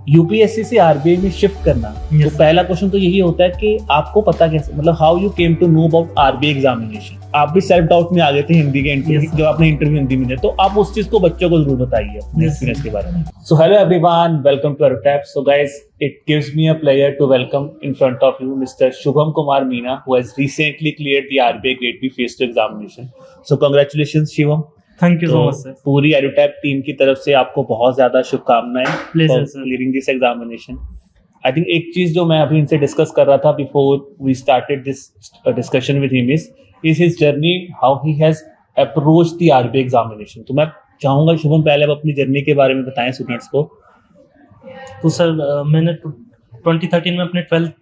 UPSC से RBI में shift करना, तो पहला क्वेश्चन तो यही होता है कि आपको पता कैसे, मतलब how you came to know about RBI examination. आप भी सेल्फ डाउट में आ गए थे हिंदी के इंटरव्यू, जब आपने इंटरव्यू हिंदी में दिया, तो आप उस चीज को बच्चों को जरूर बताइए अपने एक्सपीरियंस के बारे में। So hello everyone, welcome to our tap. So guys, it gives me a pleasure to welcome in front of you Mr Shubham Kumar Meena, who has recently cleared the RBI grade B phase 2 एग्जामिनेशन। So congratulations Shivam. Thank you so much sir. पूरी Edutap team की तरफ से आपको बहुत ज्यादा शुभकामनाएं clearing this examination. I think एक चीज जो मैं अभी इनसे डिस्कस कर रहा था before we started this discussion with him is his journey, how he has approached the RBI examination. तो मैं चाहूंगा शुभम पहले आप अपनी जर्नी के बारे में बताएं स्टूडेंट्स को। तो सर मैंने 2013 में अपने 12th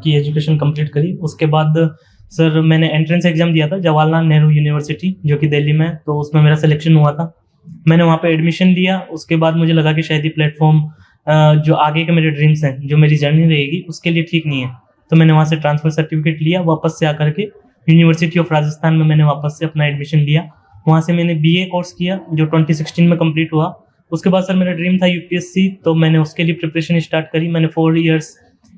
की एजुकेशन कंप्लीट करी। उसके बाद सर मैंने एंट्रेंस एग्जाम दिया था जवाहरलाल नेहरू यूनिवर्सिटी जो कि दिल्ली में, तो उसमें मेरा सिलेक्शन हुआ था। मैंने वहाँ पे एडमिशन लिया। उसके बाद मुझे लगा कि शायद ये प्लेटफॉर्म जो आगे के मेरे ड्रीम्स हैं, जो मेरी जर्नी रहेगी, उसके लिए ठीक नहीं है। तो मैंने वहाँ से ट्रांसफर सर्टिफिकेट लिया, वापस से आकर के यूनिवर्सिटी ऑफ राजस्थान में मैंने वापस से अपना एडमिशन लिया। वहाँ से मैंने BA कोर्स किया जो 2016 में कंप्लीट हुआ। उसके बाद सर मेरा ड्रीम था यूपीएससी, तो मैंने उसके लिए प्रिपरेशन स्टार्ट करी। मैंने 4 ईयर्स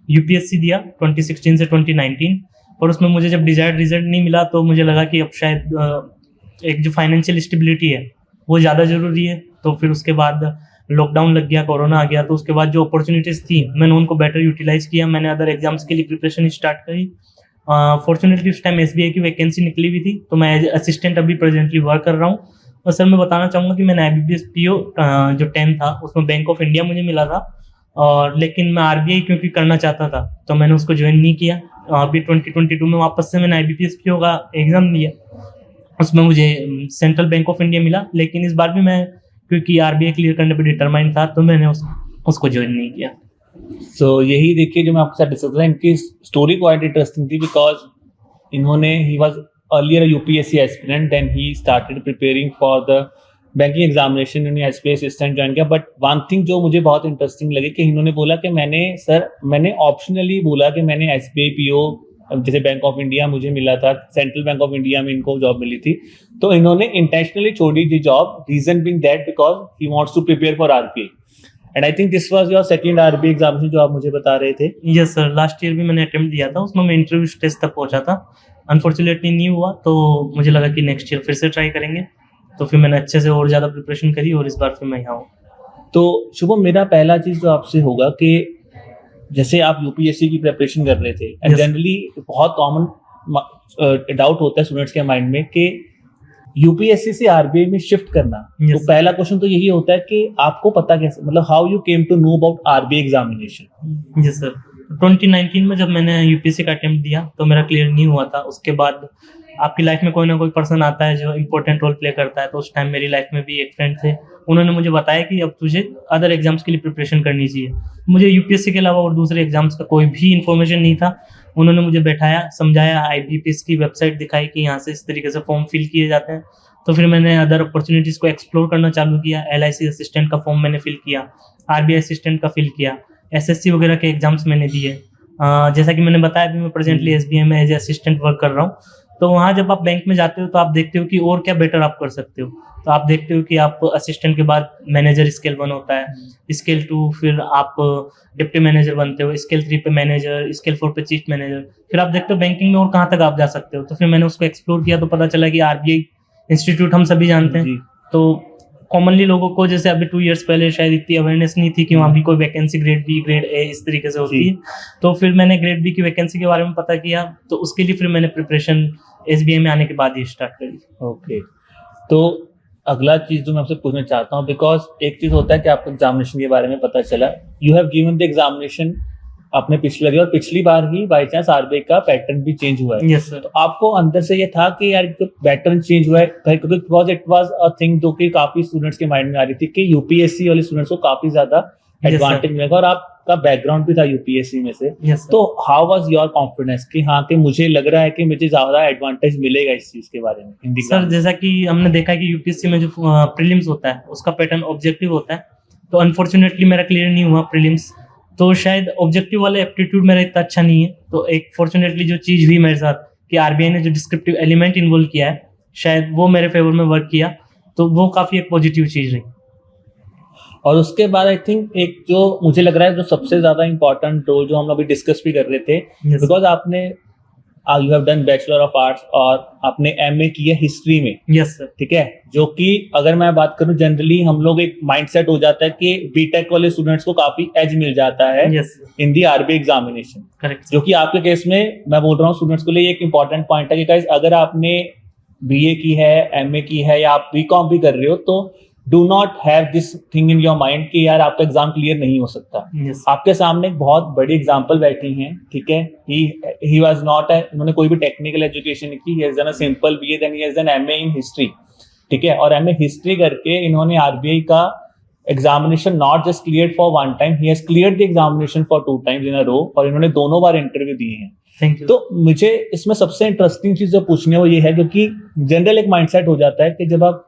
यूपीएससी दिया 2016 से 2019, और उसमें मुझे जब डिजायर्ड रिजल्ट नहीं मिला तो मुझे लगा कि अब शायद एक जो फाइनेंशियल स्टेबिलिटी है वो ज़्यादा ज़रूरी है। तो फिर उसके बाद लॉकडाउन लग गया, कोरोना आ गया, तो उसके बाद जो अपॉर्चुनिटीज़ थी मैंने उनको बेटर यूटिलाइज किया। मैंने अदर एग्जाम्स के लिए प्रिपरेशन स्टार्ट करी। फॉर्चुनेटली उस टाइम SBI की वैकेंसी निकली हुई थी, तो मैं एज असिस्टेंट अभी प्रेजेंटली वर्क कर रहा हूँ। और सर मैं बताना चाहूँगा कि मैंने IBPS PO जो 10 था उसमें बैंक ऑफ इंडिया मुझे मिला था, और लेकिन मैं RBI क्योंकि करना चाहता था तो मैंने उसको ज्वाइन नहीं किया। अभी 2022 में वापस से मैंने IBPS PO का एग्ज़ाम दिया, उसमें मुझे सेंट्रल बैंक ऑफ इंडिया मिला। लेकिन इस बार भी मैं क्योंकि RBI क्लियर करने पर डिटरमाइंड था तो मैंने उसको ज्वाइन नहीं किया। सो यही देखिए जो मैं आपके साथ डिस्कस, इनकी स्टोरी क्वाइट इंटरेस्टिंग थी बिकॉज इन्होंने he was earlier UPSC aspirant, then he started preparing for the banking examination, इन्होंने एसबीआई असिस्टेंट ज्वाइन किया। बट वन थिंग जो मुझे बहुत इंटरेस्टिंग लगी कि इन्होंने बोला कि मैंने ऑप्शनली बोला कि मैंने एसबीआई पीओ जैसे बैंक ऑफ इंडिया मुझे मिला था, सेंट्रल बैंक ऑफ इंडिया में इनको जॉब मिली थी, तो इन्होंने इंटेंशनली छोड़ी दी job, reason being that because he wants to prepare for RBI. And I think this was your second RBI examination जो आप मुझे बता रहे थे। यस सर, लास्ट ईयर भी मैंने अटेम्प्ट दिया था, उसमें मैं इंटरव्यू स्टेज तक पहुंचा था। अनफॉर्चुनेटली नहीं हुआ, तो मुझे लगा कि नेक्स्ट ईयर फिर से ट्राई करेंगे। तो फिर मैंने अच्छे से और ज़्यादा प्रिपरेशन करी और इस बार फिर मैं यहाँ हूँ। तो शुभम, मेरा पहला चीज़ जो आपसे होगा कि जैसे आप यूपीएससी की प्रिपरेशन कर रहे थे, एंड जनरली बहुत कॉमन डाउट होता है स्टूडेंट्स के माइंड में कि यूपीएससी से आरबीआई में शिफ्ट करना, तो पहला क्वेश्चन तो यही होता है कि आपको पता कैसे, मतलब how you came to know about RBI examination. Ji sir, 2019 में जब मैंने यूपीएससी का अटेम्प्ट दिया तो मेरा क्लियर नहीं हुआ था। उसके बाद आपकी लाइफ में कोई ना कोई पर्सन आता है जो इंपॉर्टेंट रोल प्ले करता है, तो उस टाइम मेरी लाइफ में भी एक फ्रेंड थे, उन्होंने मुझे बताया कि अब तुझे अदर एग्जाम्स के लिए प्रिपरेशन करनी चाहिए। मुझे यूपीएससी के अलावा और दूसरे एग्जाम्स का कोई भी इन्फॉर्मेशन नहीं था। उन्होंने मुझे बैठाया, समझाया, IBPS की वेबसाइट दिखाई कि यहाँ से इस तरीके से फॉर्म फिल किए जाते हैं। तो फिर मैंने अदर अपॉर्चुनिटीज़ को एक्सप्लोर करना चालू किया। LIC असिस्टेंट का फॉर्म मैंने फिल किया, RBI असिस्टेंट का फिल किया, SSC वगैरह के एग्जाम्स मैंने दिए। जैसा कि मैंने बताया, अभी मैं प्रेजेंटली SBI में एज एसिस्टेंट वर्क कर रहा हूँ। तो वहाँ जब आप बैंक में जाते हो तो आप देखते हो कि और क्या बेटर आप कर सकते हो। तो आप देखते हो कि आप असिस्टेंट के बाद मैनेजर स्केल 1 होता है, स्केल 2 फिर आप डिप्टी मैनेजर बनते हो, स्केल 3 पे मैनेजर, स्केल 4 पे चीफ मैनेजर, फिर आप देखते हो बैंकिंग में और कहाँ तक आप जा सकते हो। तो फिर मैंने उसको एक्सप्लोर किया तो पता चला कि RBI इंस्टीट्यूट हम सभी जानते हैं, तो कॉमनली लोगों को जैसे अभी 2 इयर्स पहले शायद इतनी अवेयरनेस नहीं थी कि वहाँ भी कोई vacancy grade B grade A इस तरीके से होती है। तो फिर मैंने ग्रेड बी की वैकेंसी के बारे में पता किया, तो उसके लिए फिर मैंने प्रिपरेशन SBI में आने के बाद ही स्टार्ट करी। ओके, तो अगला चीज जो मैं आपसे पूछना चाहता हूँ, बिकॉज एक चीज होता है कि आपको एग्जामिनेशन के बारे में पता चला, you have given the examination आपने पिछले और पिछली बार ही बाई चांस आरबीआई का पैटर्न भी चेंज हुआ है। yes, sir. तो आपको अंदर से ये था कि यार पैटर्न चेंज हुआ है, क्योंकि because it was a thing जो कि काफी स्टूडेंट्स के माइंड में आ रही थी कि यूपीएससी वाले स्टूडेंट्स को काफी ज्यादा एडवांटेज मिलेगा, और आपका बैकग्राउंड भी था यूपीएससी में से। तो हाउ वाज योर कॉन्फिडेंस कि हाँ कि मुझे लग रहा है कि मुझे ज्यादा एडवांटेज मिलेगा इस चीज के बारे में हिंदी? सर जैसा कि हमने देखा कि यूपीएससी में जो प्रीलिम्स होता है उसका पैटर्न ऑब्जेक्टिव होता है, तो अनफॉर्चुनेटली मेरा क्लियर नहीं हुआ प्रीलिम्स, तो शायद ऑब्जेक्टिव वाला एप्टीट्यूड मेरा इतना अच्छा नहीं है। तो एक फॉर्चुनेटली जो चीज़ हुई मेरे साथ कि आरबीआई ने जो डिस्क्रिप्टिव एलिमेंट इन्वॉल्व किया है, शायद वो मेरे फेवर में वर्क किया, तो वो काफ़ी एक पॉजिटिव चीज़ रही। और उसके बाद आई थिंक एक जो मुझे लग रहा है जो सबसे ज्यादा इंपॉर्टेंट रोल जो हम अभी डिस्कस भी कर रहे थे, Yes. बिकॉज आपने you have done bachelor of arts और आपने एमए किया हिस्ट्री में, यस सर। ठीक है, जो कि अगर मैं बात करूं जनरली हम लोग एक माइंडसेट हो जाता है कि बीटेक वाले स्टूडेंट्स को काफी एज मिल जाता है yes in the RB examination, correct. जो कि आपके केस में मैं बोल रहा हूँ स्टूडेंट्स के लिए एक इंपॉर्टेंट पॉइंट है कि गाइस अगर आपने बीए की है, एमए की है या आप बीकॉम भी कर रहे हो तो do not have this thing in your mind कि यार आपका एग्जाम क्लियर नहीं हो सकता। यस आपके सामने एक बहुत बड़ी एग्जांपल बैठी हैं, ठीक है, ही वाज नॉट इन्होंने कोई भी टेक्निकल एजुकेशन नहीं की, he has done a simple BA, then he has done MA in history, ठीक है, और एमए हिस्ट्री करके इन्होंने आरबीआई का examination not just cleared for one time, he has cleared the examination for 2 times in a row, और इन्होंने दोनों बार इंटरव्यू दिए हैं। Thank you. तो मुझे इसमें सबसे इंटरेस्टिंग चीज जो पूछनी है वो ये है, क्योंकि जनरल एक माइंडसेट हो जाता है कि जब आप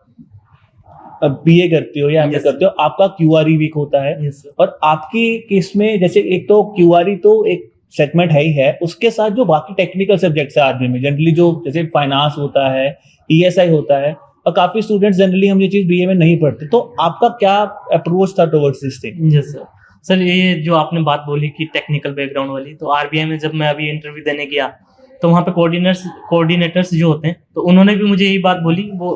बीए करते हो या एमए Yes. करते हो आपका क्यूआरई वीक होता है, यस सर। और आपकी केस में जैसे एक तो क्यूआरई तो एक सेगमेंट है ही है, उसके साथ जो बाकी टेक्निकल सब्जेक्ट्स है आरबी में जनरली जो जैसे फाइनेंस होता है, ईएसआई होता है, और काफी स्टूडेंट्स जनरली हम ये चीज बीए में नहीं पढ़ते, तो आपका क्या अप्रोच था towards this thing? Yes sir. Sir ये जो आपने बात बोली कि टेक्निकल बैकग्राउंड वाली, तो आरबीआई में जब मैं अभी इंटरव्यू देने गया तो वहाँ पे कोऑर्डिनेटर्स जो होते हैं तो उन्होंने भी मुझे यही बात बोली, वो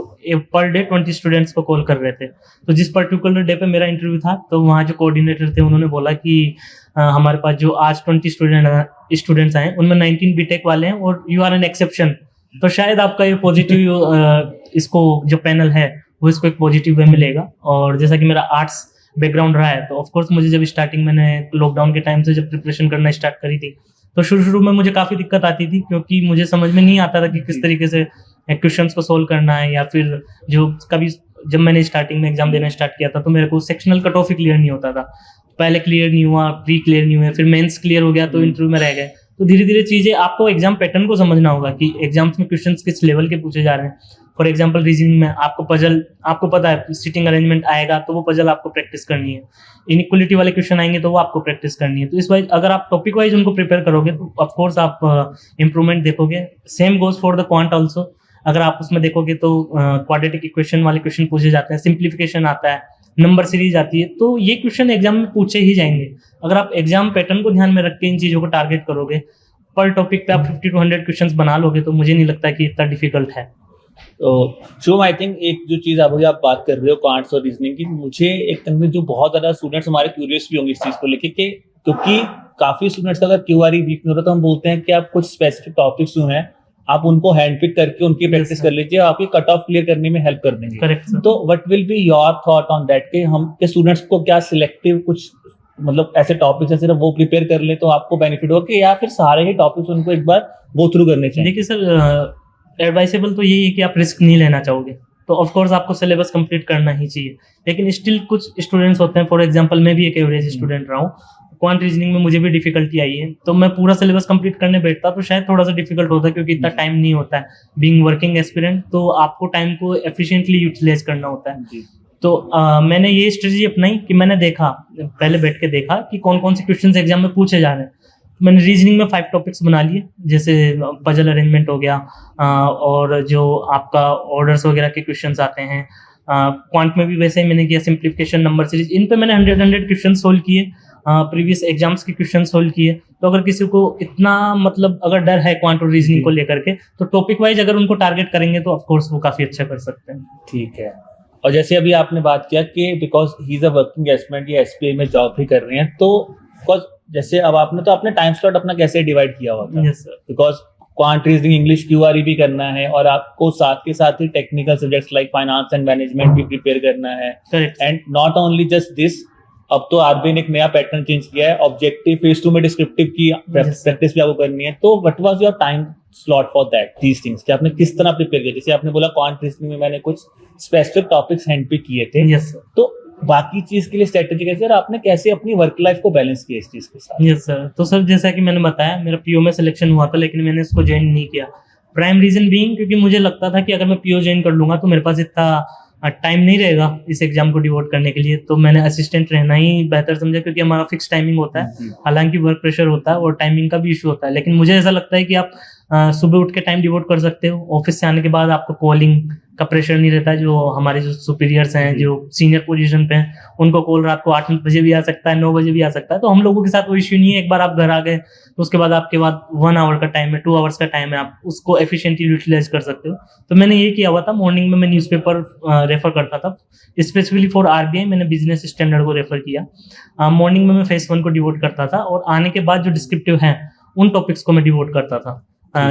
पर डे 20 स्टूडेंट्स को कॉल कर रहे थे। तो जिस पर्टिकुलर डे पे मेरा इंटरव्यू था तो वहाँ जो कोऑर्डिनेटर थे उन्होंने बोला कि हमारे पास जो आज 20 स्टूडेंट्स आए उनमें 19 बीटेक वाले हैं और यू आर एन एक्सेप्शन, तो शायद आपका ये पॉजिटिव इसको जो पैनल है वो इसको एक पॉजिटिव वे मिलेगा। और जैसा कि मेरा आर्ट्स बैकग्राउंड रहा है तो ऑफकोर्स मुझे जब स्टार्टिंग मैंने लॉकडाउन के टाइम से जब प्रिपरेशन करना स्टार्ट करी थी तो शुरू में मुझे काफ़ी दिक्कत आती थी, क्योंकि मुझे समझ में नहीं आता था कि किस तरीके से क्वेश्चंस को सोल्व करना है, या फिर जो कभी जब मैंने स्टार्टिंग में एग्जाम देना स्टार्ट किया था तो मेरे को sectional cut of he clear नहीं होता था, पहले क्लियर नहीं हुआ, प्री क्लियर नहीं हुआ, फिर मेंस क्लियर हो गया तो इंटरव्यू में रह गए। तो धीरे धीरे चीज़ें आपको एग्जाम पैटर्न को समझना होगा कि एग्जाम्स में क्वेश्चंस किस लेवल के पूछे जा रहे हैं। फॉर एग्जाम्पल रीजनिंग में आपको पजल, आपको पता है सिटिंग अरेंजमेंट आएगा तो वो पजल आपको प्रैक्टिस करनी है, इनइक्वलिटी वाले क्वेश्चन आएंगे तो वो आपको प्रैक्टिस करनी है। तो इस वाइज अगर आप टॉपिक वाइज उनको प्रिपेयर करोगे तो ऑफकोर्स आप इम्प्रूवमेंट देखोगे। Same goes for the quant also, अगर आप उसमें देखोगे तो क्वाड्रेटिक इक्वेशन वाले क्वेश्चन पूछे जाते हैं, सिंप्लीफिकेशन आता है, नंबर सीरीज आती है, तो ये क्वेश्चन एग्जाम में पूछे ही जाएंगे। अगर आप एग्जाम पैटर्न को ध्यान में रख के इन चीज़ों को टारगेट करोगे, पर टॉपिक पे आप 50 to 100 क्वेश्चंस बना लोगे तो मुझे नहीं लगता कि इतना डिफिकल्ट है। तो जो आई थिंक एक जो चीज आप बात कर रहे हो क्वांट्स और रीजनिंग की, मुझे एक तरह में जो बहुत ज्यादा स्टूडेंट्स हमारे क्यूरियस भी होंगे इस चीज को लेके कि क्योंकि काफी स्टूडेंट्स का अगर क्यूआरई वीक नहीं हो रहा तो हम बोलते हैं कि आप कुछ स्पेसिफिक टॉपिक्स जो हैं आप उनको हैंड पिक करके उनकी प्रैक्टिस कर लीजिए, आपकी कट ऑफ क्लियर करने में हेल्प कर देंगे। Correct sir. तो what will be your thought on that कि हम के स्टूडेंट्स को क्या सिलेक्टिव कुछ मतलब ऐसे टॉपिक्स है सिर्फ वो प्रिपेयर कर ले तो आपको बेनिफिट होगा कि या फिर सारे ही टॉपिक्स उनको एक बार गो थ्रू करने चाहिए? देखिए सर, एडवाइसेबल तो यही है कि आप रिस्क नहीं लेना चाहोगे तो ऑफ कोर्स आपको सिलेबस कंप्लीट करना ही चाहिए, लेकिन स्टिल कुछ स्टूडेंट्स होते हैं, फॉर एग्जांपल मैं भी एक एवरेज स्टूडेंट रहा हूँ, क्वांट रीजनिंग में मुझे भी डिफिकल्टी आई है, तो मैं पूरा सिलेबस कंप्लीट करने बैठता तो शायद थोड़ा सा डिफिकल्ट होता है क्योंकि इतना टाइम नहीं होता है। बीइंग वर्किंग एस्पिरेंट तो आपको टाइम को एफिशिएंटली यूटिलाइज करना होता है। तो मैंने ये स्ट्रेटजी अपनाई कि मैंने देखा, पहले बैठ के देखा कि कौन कौन से क्वेश्चन एग्जाम में पूछे जा रहे हैं। मैंने रीजनिंग में 5 टॉपिक्स बना लिए, जैसे पजल अरेंजमेंट हो गया, और जो आपका ऑर्डर्स वगैरह के क्वेश्चंस आते हैं। क्वांट में भी वैसे ही मैंने किया, सिंप्लीफिकेशन, नंबर सीरीज, इन पे मैंने 100 क्वेश्चन सोल्व किए, प्रीवियस एग्जाम्स के क्वेश्चन सोल्व किए। तो अगर किसी को इतना मतलब अगर डर है क्वांट और रीजनिंग को लेकर के तो टॉपिक वाइज अगर उनको टारगेट करेंगे तो ऑफकोर्स वो काफी अच्छा कर सकते हैं। ठीक है। और जैसे अभी आपने बात किया कि because he is a working aspirant, ये एसपीआई में जॉब भी कर रहे हैं, तो बिकॉज जैसे अब आपने तो अपने टाइम स्लॉट अपना कैसे डिवाइड किया हुआ था? Yes sir. Because quant reasoning English QRE भी करना है और आपको साथ के साथ ही technical subjects like finance and management भी प्रिपेयर करना है। Correct. And not only just this, अब तो आरबीआई ने एक नया पैटर्न चेंज किया है, ऑब्जेक्टिव फेज 2 में डिस्क्रिप्टिव की प्रैक्टिस भी आपको करनी है। तो what was your time slot for that these things कि आपने किस तरह प्रिपेयर किया? जैसे आपने बोला क्वांट रीजनिंग में मैंने कुछ स्पेसिफिक टॉपिक्स हैंड पिक किए थे, यस सर। तो बाकी चीज के लिए स्ट्रेटेजी कैसे और आपने कैसे अपनी वर्क लाइफ को बैलेंस किया इस चीज के साथ? Yes sir. तो सर जैसा कि मैंने बताया मेरा पीओ में सिलेक्शन हुआ था लेकिन मैंने इसको ज्वाइन नहीं किया। प्राइम रीजन बीइंग क्योंकि मुझे लगता था कि अगर मैं पीओ ज्वाइन कर लूंगा तो मेरे पास इतना टाइम नहीं रहेगा इस एग्जाम को डिवोट करने के लिए, तो मैंने असिस्टेंट रहना ही बेहतर समझा क्योंकि हमारा फिक्स टाइमिंग होता है। हालांकि वर्क प्रेशर होता है और टाइमिंग का भी इशू होता है, लेकिन मुझे ऐसा लगता है कि आप सुबह उठ के टाइम डिवोट कर सकते हो, ऑफिस से आने के बाद आपको कॉलिंग का प्रेशर नहीं रहता है, जो हमारे जो सुपीरियर्स हैं, जो सीनियर पोजीशन पे हैं, उनको कॉल रात को 8 बजे भी आ सकता है, 9 बजे भी आ सकता है। तो हम लोगों के साथ वो इश्यू नहीं है, एक बार आप घर आ गए तो उसके बाद आपके बाद 1 आवर का टाइम है, 2 आवर्स का टाइम है, आप उसको एफिशिएंटली यूटिलाइज कर सकते हो। तो मैंने ये किया हुआ था, मॉर्निंग में मैं न्यूज़पेपर रेफर करता था, स्पेसिफिकली फॉर आरबीआई मैंने बिजनेस स्टैंडर्ड को रेफर किया। मॉर्निंग में मैं फेस 1 को डिवोट करता था और आने के बाद जो डिस्क्रिप्टिव हैं उन टॉपिक्स को मैं डिवोट करता था।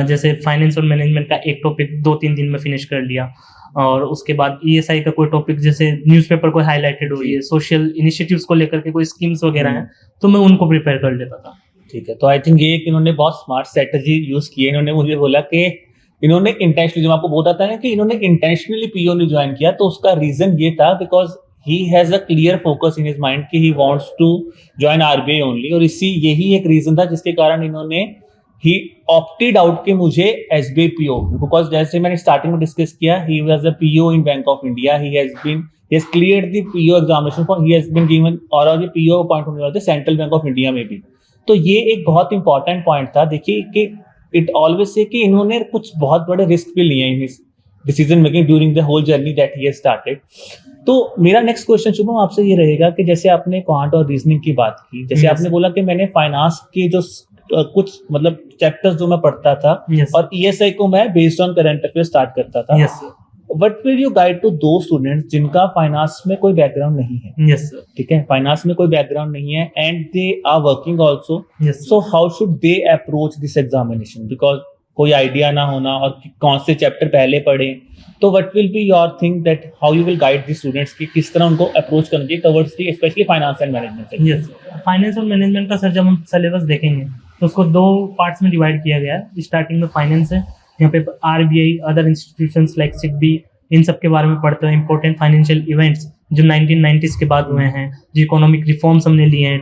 जैसे फाइनेंस और मैनेजमेंट का एक टॉपिक 2-3 दिन में फिनिश कर लिया, और उसके बाद ईएसआई का कोई टॉपिक जैसे न्यूज़पेपर को हाईलाइटेड हो रही है, सोशल इनिशिएटिव्स को लेकर के कोई स्कीम्स वगैरह हैं, तो मैं उनको प्रिपेयर कर लेता था। ठीक है, तो आई थिंक ये एक इन्होंने बहुत स्मार्ट स्ट्रेटजी यूज की है। इन्होंने मुझे बोला कि इन्होंने इंटेंशनली, जो आपको बोला था ना कि इन्होंने इंटेंशनली पीओ नहीं ज्वाइन किया, तो उसका रीजन ये था because he has a clear focus in his mind कि he wants to join RBI only, और इसी यही एक रीजन था जिसके कारण इन्होंने ही ऑप्टेड आउट कि मुझे एसबीआई पीओ, बिकॉज जैसे मैंने स्टार्टिंग में डिस्कस किया, he was a PO in Bank of India, he has cleared the PO examination for, he has been given, और ये पीओ अपॉइंट होने वाले थे सेंट्रल बैंक ऑफ इंडिया में भी। तो ये एक बहुत इंपॉर्टेंट पॉइंट था। देखिए कि इट ऑलवेज से कि इन्होंने कुछ बहुत बड़े रिस्क भी लिए in his decision making during the whole journey that he has started. तो मेरा नेक्स्ट क्वेश्चन शुभम आपसे ये रहेगा कि जैसे आपने क्वांट और रीजनिंग की बात की, जैसे आपने बोला कि मैंने फाइनेंस के जो कुछ मतलब चैप्टर्स जो मैं पढ़ता था, और ईएसआई को मैं based on current affair start करता था। What will you guide to दो स्टूडेंट्स जिनका फाइनेंस में कोई बैकग्राउंड नहीं है? Yes sir. ठीक है, फाइनेंस में कोई बैकग्राउंड नहीं है and they are working also, so how should they approach this examination? Because कोई आइडिया ना होना और कौन से चैप्टर पहले पढ़े, तो what will be your thing that how you will guide the students कि किस तरह उनको अप्रोच करना चाहिए towards the specially finance and management? Yes, finance और मैनेजमेंट का सर जब हम सिलेबस देखेंगे तो उसको 2 पार्ट्स में डिवाइड किया गया है। स्टार्टिंग में फाइनेंस है, यहाँ पे RBI, other institutions like SIDBI, इन सब के बारे में पढ़ते हैं। इंपॉर्टेंट फाइनेंशियल इवेंट्स जो 1990s के बाद हुए हैं, जो इकोनॉमिक रिफॉर्म्स हमने लिए हैं,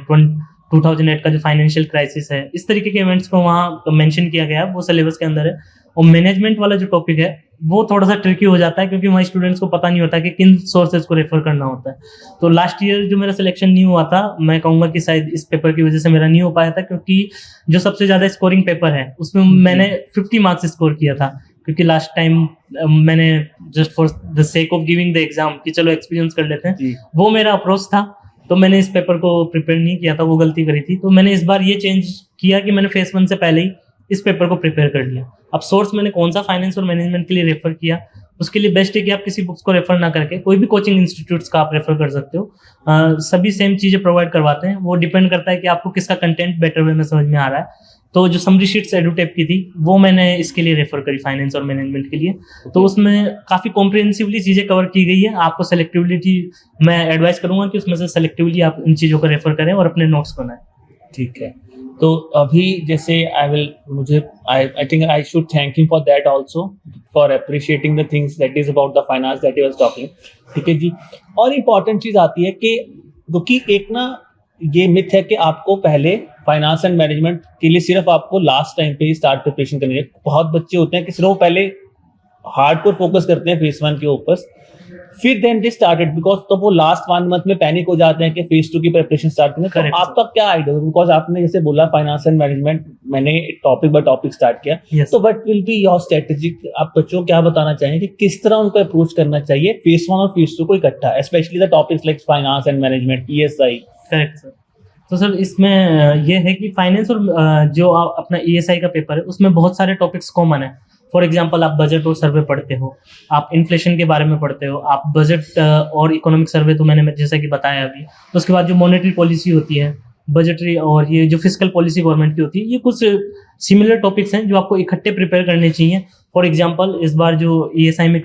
2008 का जो फाइनेंशियल क्राइसिस है, इस तरीके के इवेंट्स को वहाँ मेंशन किया गया है, वो सिलेबस के अंदर है। और मैनेजमेंट वाला जो टॉपिक है वो थोड़ा सा ट्रिकी हो जाता है, क्योंकि वहाँ स्टूडेंट्स को पता नहीं होता कि किन सोर्सेज को रेफर करना होता है। तो लास्ट ईयर जो मेरा सिलेक्शन नहीं हुआ था, मैं कहूँगा कि शायद इस पेपर की वजह से मेरा नहीं हो पाया था, क्योंकि जो सबसे ज़्यादा स्कोरिंग पेपर है उसमें मैंने 50 मार्क्स स्कोर किया था। क्योंकि लास्ट टाइम मैंने just for the sake of giving the exam कि चलो एक्सपीरियंस कर लेते हैं, वो मेरा अप्रोच था, तो मैंने इस पेपर को प्रिपेयर नहीं किया था, वो गलती करी थी। तो मैंने इस बार ये चेंज किया कि मैंने फेस 1 से पहले ही इस पेपर को प्रिपेयर कर लिया। अब सोर्स मैंने कौन सा फाइनेंस और मैनेजमेंट के लिए रेफर किया, उसके लिए बेस्ट है कि आप किसी बुक्स को रेफर ना करके कोई भी कोचिंग इंस्टीट्यूट्स का आप रेफर कर सकते हो। सभी सेम चीज़ें प्रोवाइड करवाते हैं, वो डिपेंड करता है कि आपको किसका कंटेंट बेटर वे में समझ में आ रहा है। तो जो समरी शीट्स एडुटेप की थी वो मैंने इसके लिए रेफर करी, फाइनेंस और मैनेजमेंट के लिए। तो उसमें काफ़ी कॉम्प्रिहेंसिवली चीज़ें कवर की गई है। आपको सेलेक्टिवलिटी मैं एडवाइस करूंगा कि उसमें से सेलेक्टिवली आप इन चीज़ों को रेफर करें और अपने नोट्स बनाएं। ठीक है, तो अभी जैसे I think I should thank him for that also, for appreciating the things that is about the finance that he was talking. ठीक है जी, और इम्पॉर्टेंट चीज़ आती है कि क्योंकि एक ना ये मिथ है कि आपको पहले फाइनेंस एंड मैनेजमेंट के लिए सिर्फ आपको लास्ट टाइम पे ही स्टार्ट प्रिपरेशन करनी है। बहुत बच्चे होते हैं कि सिर्फ वो पहले हार्डकोर फोकस करते हैं फेस 1 के ऊपर, फिर देन दे स्टार्टेड, बिकॉज तो वो लास्ट 1 मंथ में पैनिक हो जाते हैं कि फेस 2 की प्रिपरेशन स्टार्ट करें। तो आपका क्या आइडिया, बिकॉज आपने जैसे बोला फाइनेंस एंड मैनेजमेंट मैंने टॉपिक बाय टॉपिक स्टार्ट किया, तो what will be your strategy? आप बच्चों को क्या बताना चाहेंगे कि किस तरह उनको अप्रोच करना चाहिए फेस 1 और फेस 2 को इकट्ठा, specially the topics like finance and management, ESI? Correct sir. तो सर इसमें ये है कि फाइनेंस और जो अपना ईएसआई का पेपर है उसमें बहुत सारे टॉपिक्स कॉमन है। फॉर एग्जांपल आप बजट और सर्वे पढ़ते हो, आप इन्फ्लेशन के बारे में पढ़ते हो, आप बजट और इकोनॉमिक सर्वे तो मैंने जैसा कि बताया अभी। तो उसके बाद जो मॉनेटरी पॉलिसी होती है, बजटरी, और ये जो फिस्कल पॉलिसी गवर्नमेंट की होती है, ये कुछ सिमिलर टॉपिक्स हैं जो आपको इकट्ठे प्रिपेयर करने चाहिए। फॉर एग्जांपल इस बार जो ईएसआई में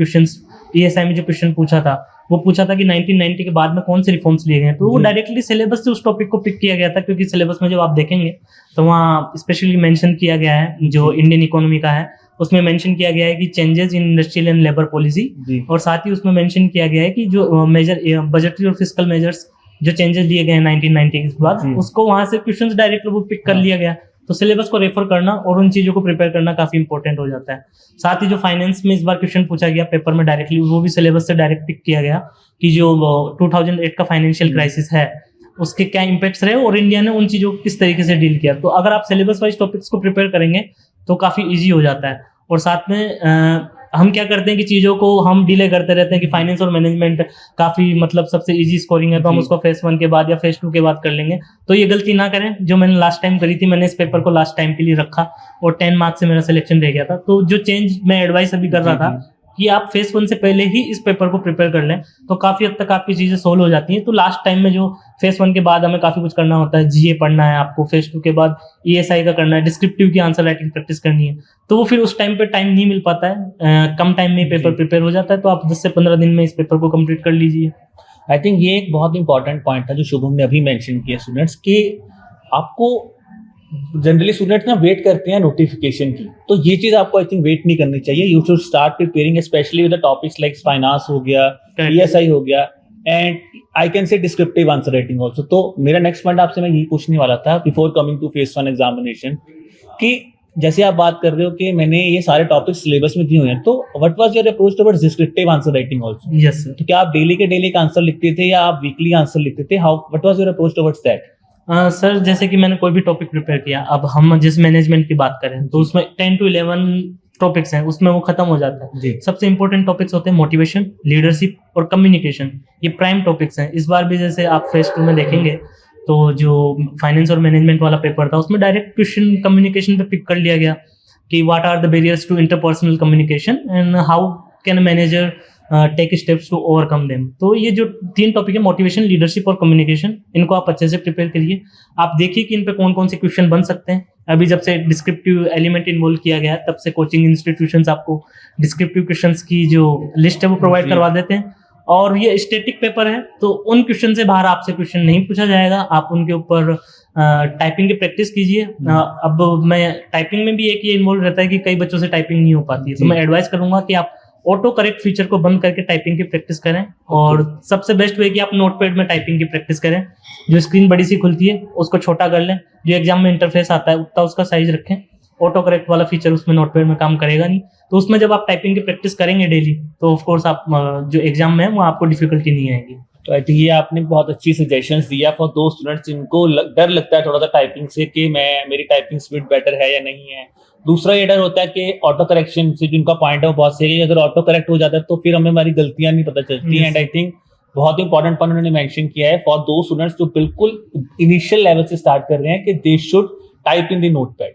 जो क्वेश्चन पूछा था, वो पूछा था कि 1990 के बाद में कौन से रिफॉर्म्स लिए गए, तो वो डायरेक्टली सिलेबस से उस टॉपिक को पिक किया गया था। क्योंकि सिलेबस में जब आप देखेंगे तो वहाँ स्पेशली मेंशन किया गया है जो इंडियन इकोनॉमी का है, उसमें मेंशन किया गया है कि changes in industrial and labour policy, और साथ ही उसमें मेंशन किया गया है कि जो मेजर बजटरी और फिस्कल मेजर्स जो चेंजेस दिए गए हैं 1990 के बाद, उसको वहां से क्वेश्चंस डायरेक्टली वो पिक कर लिया गया। तो सिलेबस को रेफर करना और उन चीज़ों को प्रिपेयर करना काफ़ी इंपॉर्टेंट हो जाता है। साथ ही जो फाइनेंस में इस बार क्वेश्चन पूछा गया पेपर में डायरेक्टली, वो भी सिलेबस से डायरेक्ट पिक किया गया कि जो 2008 का फाइनेंशियल क्राइसिस है उसके क्या इम्पैक्ट्स रहे और इंडिया ने उन चीज़ों को किस तरीके से डील किया। तो अगर आप सिलेबस वाइज टॉपिक्स को प्रिपेयर करेंगे तो काफ़ी ईजी हो जाता है। और साथ में हम क्या करते हैं कि चीज़ों को हम डिले करते रहते हैं कि फाइनेंस और मैनेजमेंट काफ़ी मतलब सबसे इजी स्कोरिंग है, तो हम जी। उसको फेस 1 के बाद या फेस 2 के बाद कर लेंगे। तो ये गलती ना करें जो मैंने लास्ट टाइम करी थी। मैंने इस पेपर को लास्ट टाइम के लिए रखा और 10 मार्क्स से मेरा सिलेक्शन रह गया था। तो जो चेंज मैं एडवाइस अभी कर रहा जी, था जी। कि आप फेस 1 से पहले ही इस पेपर को प्रिपेयर कर लें, तो काफ़ी हद तक आपकी चीज़ें सोल्व हो जाती हैं। तो लास्ट टाइम में जो फेस 1 के बाद हमें काफ़ी कुछ करना होता है, जीए पढ़ना है आपको, फेस 2 के बाद ईएसआई का करना है, डिस्क्रिप्टिव की आंसर राइटिंग प्रैक्टिस करनी है, तो वो फिर उस टाइम पे टाइम नहीं मिल पाता है। कम टाइम में पेपर जी। प्रिपेयर हो जाता है, तो आप 10 से 15 दिन में इस पेपर को कंप्लीट कर लीजिए। आई थिंक ये एक बहुत इंपॉर्टेंट पॉइंट था जो शुभम ने अभी मेंशन किया स्टूडेंट्स कि आपको जनरली स्टूडेंट्स ना वेट करते हैं नोटिफिकेशन की, तो ये चीज आपको आई थिंक वेट नहीं करनी चाहिए। You should start preparing specially with the topics like finance हो गया, Correct. ईएसआई हो गया, and I can say descriptive answer writing also. तो मेरा नेक्स्ट पॉइंट आपसे मैं यही पूछने वाला था before coming to phase 1 examination कि जैसे आप बात कर रहे हो कि मैंने ये सारे टॉपिक्स सिलेबस में दिए हुए हैं, तो what was your approach towards descriptive answer writing also? Yes sir. तो क्या आप डेली के डेली का आंसर लिखते थे या आप वीकली आंसर लिखते थे? How what was your approach towards that? Sir जैसे कि मैंने कोई भी टॉपिक प्रिपेयर किया, अब हम जिस मैनेजमेंट की बात करें तो उसमें 10 to 11 टॉपिक्स हैं, उसमें वो खत्म हो जाता है। जी। सबसे इंपॉर्टेंट टॉपिक्स होते हैं मोटिवेशन, लीडरशिप और कम्युनिकेशन। ये प्राइम टॉपिक्स हैं। इस बार भी जैसे आप फेस 2 में देखेंगे तो जो फाइनेंस और मैनेजमेंट वाला पेपर था उसमें डायरेक्ट क्वेश्चन कम्युनिकेशन पे पिक कर लिया गया कि what are the barriers to interpersonal communication and how can manager take steps to overcome them. तो ये जो 3 टॉपिक है, मोटिवेशन, लीडरशिप और कम्युनिकेशन, इनको आप अच्छे से प्रिपेयर करिए। आप देखिए कि इन पे कौन कौन से क्वेश्चन बन सकते हैं। अभी जब से डिस्क्रिप्टिव एलिमेंट इन्वॉल्व किया गया है तब से कोचिंग इंस्टीट्यूशंस आपको डिस्क्रिप्टिव क्वेश्चन्स की जो लिस्ट है वो प्रोवाइड जी। करवा देते हैं। और ये स्टैटिक पेपर है तो उन क्वेश्चन से बाहर आपसे क्वेश्चन नहीं पूछा जाएगा। आप उनके ऊपर टाइपिंग की प्रैक्टिस कीजिए। अब मैं टाइपिंग में भी एक ये इन्वॉल्व रहता है कि कई बच्चों से टाइपिंग नहीं हो पाती है, तो जी। मैं एडवाइस करूंगा कि आप ऑटो करेक्ट फीचर को बंद करके टाइपिंग की प्रैक्टिस करें। और सबसे बेस्ट वे कि आप नोटपैड में टाइपिंग की प्रैक्टिस करें। जो स्क्रीन बड़ी सी खुलती है उसको छोटा कर लें, जो एग्जाम में इंटरफेस आता है उतना उसका साइज रखें। ऑटो करेक्ट वाला फीचर उसमें नोटपैड में काम करेगा नहीं, तो उसमें जब आप टाइपिंग की प्रैक्टिस करेंगे डेली तो ऑफ कोर्स आप जो एग्जाम में है वो आपको डिफिकल्टी नहीं आएगी। तो आई थिंक ये आपने बहुत अच्छी सजेशंस दिया फॉर दो स्टूडेंट्स जिनको डर लगता है थोड़ा सा टाइपिंग से कि मेरी टाइपिंग स्पीड बेटर है या नहीं है। दूसरा ये डर होता है कि ऑटो करेक्शन से, जिनका पॉइंट है वो बहुत सही है, अगर ऑटो करेक्ट हो जाता है तो फिर हमें हमारी गलतियां नहीं पता चलती। Yes. एंड आई थिंक बहुत इंपॉर्टेंट पॉइंट उन्होंने मेंशन किया है फॉर दो स्टूडेंट्स जो बिल्कुल इनिशियल लेवल से स्टार्ट कर रहे हैं कि they should type in the notepad.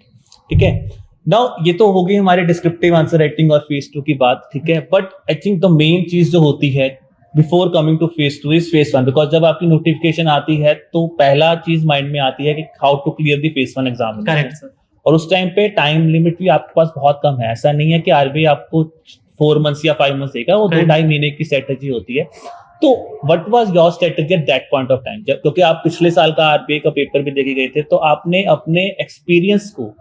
ठीक है, नाउ ये तो हो गई हमारे डिस्क्रिप्टिव आंसर राइटिंग और फेस 2 की बात। ठीक है, but I think the main चीज जो होती है before coming to phase 2 is phase 1, because जब आपकी नोटिफिकेशन आती है तो पहला चीज माइंड में आती है कि how to clear the phase 1 exam. Correct sir. और उस टाइम पे टाइम लिमिट भी आपके पास बहुत कम है। ऐसा नहीं है कि आरबीआई आपको 4 मंथ्स या 5 मंथ्स देगा, वो 2-2.5 महीने की स्ट्रेटेजी होती है। तो what was your strategy eight that point of time? क्योंकि आप पिछले साल का आरबीआई का पेपर भी देखे गए थे, तो आपने अपने एक्सपीरियंस को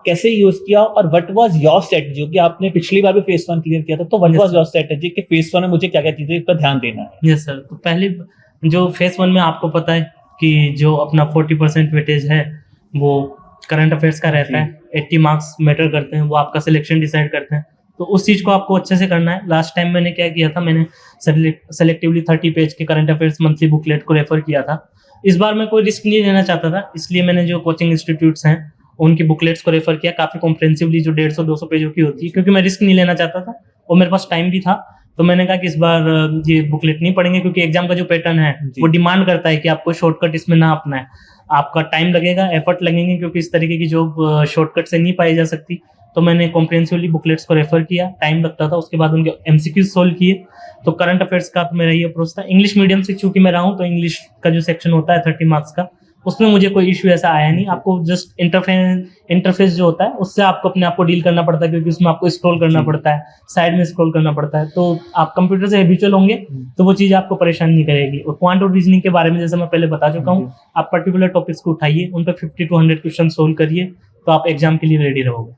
कैसे यूज किया और व्हाट वाज योर स्ट्रेटेजी? कि आपने पिछली बार भी फेस 1 क्लियर किया था, तो व्हाट वाज योर स्ट्रेटेजी कि फेस 1 में मुझे क्या क्या चीजें पर ध्यान देना है? Yes sir. तो पहले जो फेस 1 में आपको पता है कि जो अपना 40% वेटेज है वो करंट अफेयर्स का रहता है। 80 मार्क्स मैटर करते हैं, वो आपका सिलेक्शन डिसाइड करते हैं। तो उस चीज को आपको अच्छे से करना है। लास्ट टाइम मैंने क्या किया था, मैंने सेलेक्टिवली 30 पेज के करंट अफेयर्स मंथली बुकलेट को रेफर किया था। इस बार मैं कोई रिस्क नहीं लेना चाहता था, इसलिए मैंने जो कोचिंग इंस्टीट्यूट्स हैं उनकी बुकलेट्स को रेफर किया काफी कॉम्प्रिहेंसिवली, जो 150-200 पेजों की होती है, क्योंकि मैं रिस्क नहीं लेना चाहता था और मेरे पास टाइम भी था। तो मैंने कहा कि इस बार ये बुकलेट नहीं पढ़ेंगे, क्योंकि एग्जाम का जो पैटर्न है वो डिमांड करता है कि आपको शॉर्टकट इसमें ना अपना है। आपका टाइम लगेगा, एफर्ट लगेंगे, क्योंकि इस तरीके की जॉब शॉर्टकट से नहीं पाई जा सकती। तो मैंने कॉम्प्रिहेंसिवली बुकलेट्स को रेफर किया, टाइम लगता था, उसके बाद उनके एमसीक्यूज सोल्व किए। तो करंट अफेयर्स का तो मेरा ये अप्रोच था। इंग्लिश मीडियम से चूंकि मैं रहा हूँ, तो इंग्लिश का जो सेक्शन होता है 30 मार्क्स का, उसमें मुझे कोई इश्यू ऐसा आया नहीं। आपको जस्ट इंटरफेस जो होता है उससे आपको अपने आप को डील करना पड़ता है, क्योंकि उसमें आपको स्क्रॉल करना पड़ता है, साइड में स्क्रॉल करना पड़ता है। तो आप कंप्यूटर से हैबिचुअल होंगे तो वो चीज़ आपको परेशान नहीं करेगी। और क्वांट और रीजनिंग के बारे में जैसे मैं पहले बता चुका हूँ, आप पर्टिकुलर टॉपिक्स को उठाइए, उन पर 50 to 100 क्वेश्चन सोल्व करिए, तो आप एग्जाम के लिए रेडी रहोगे।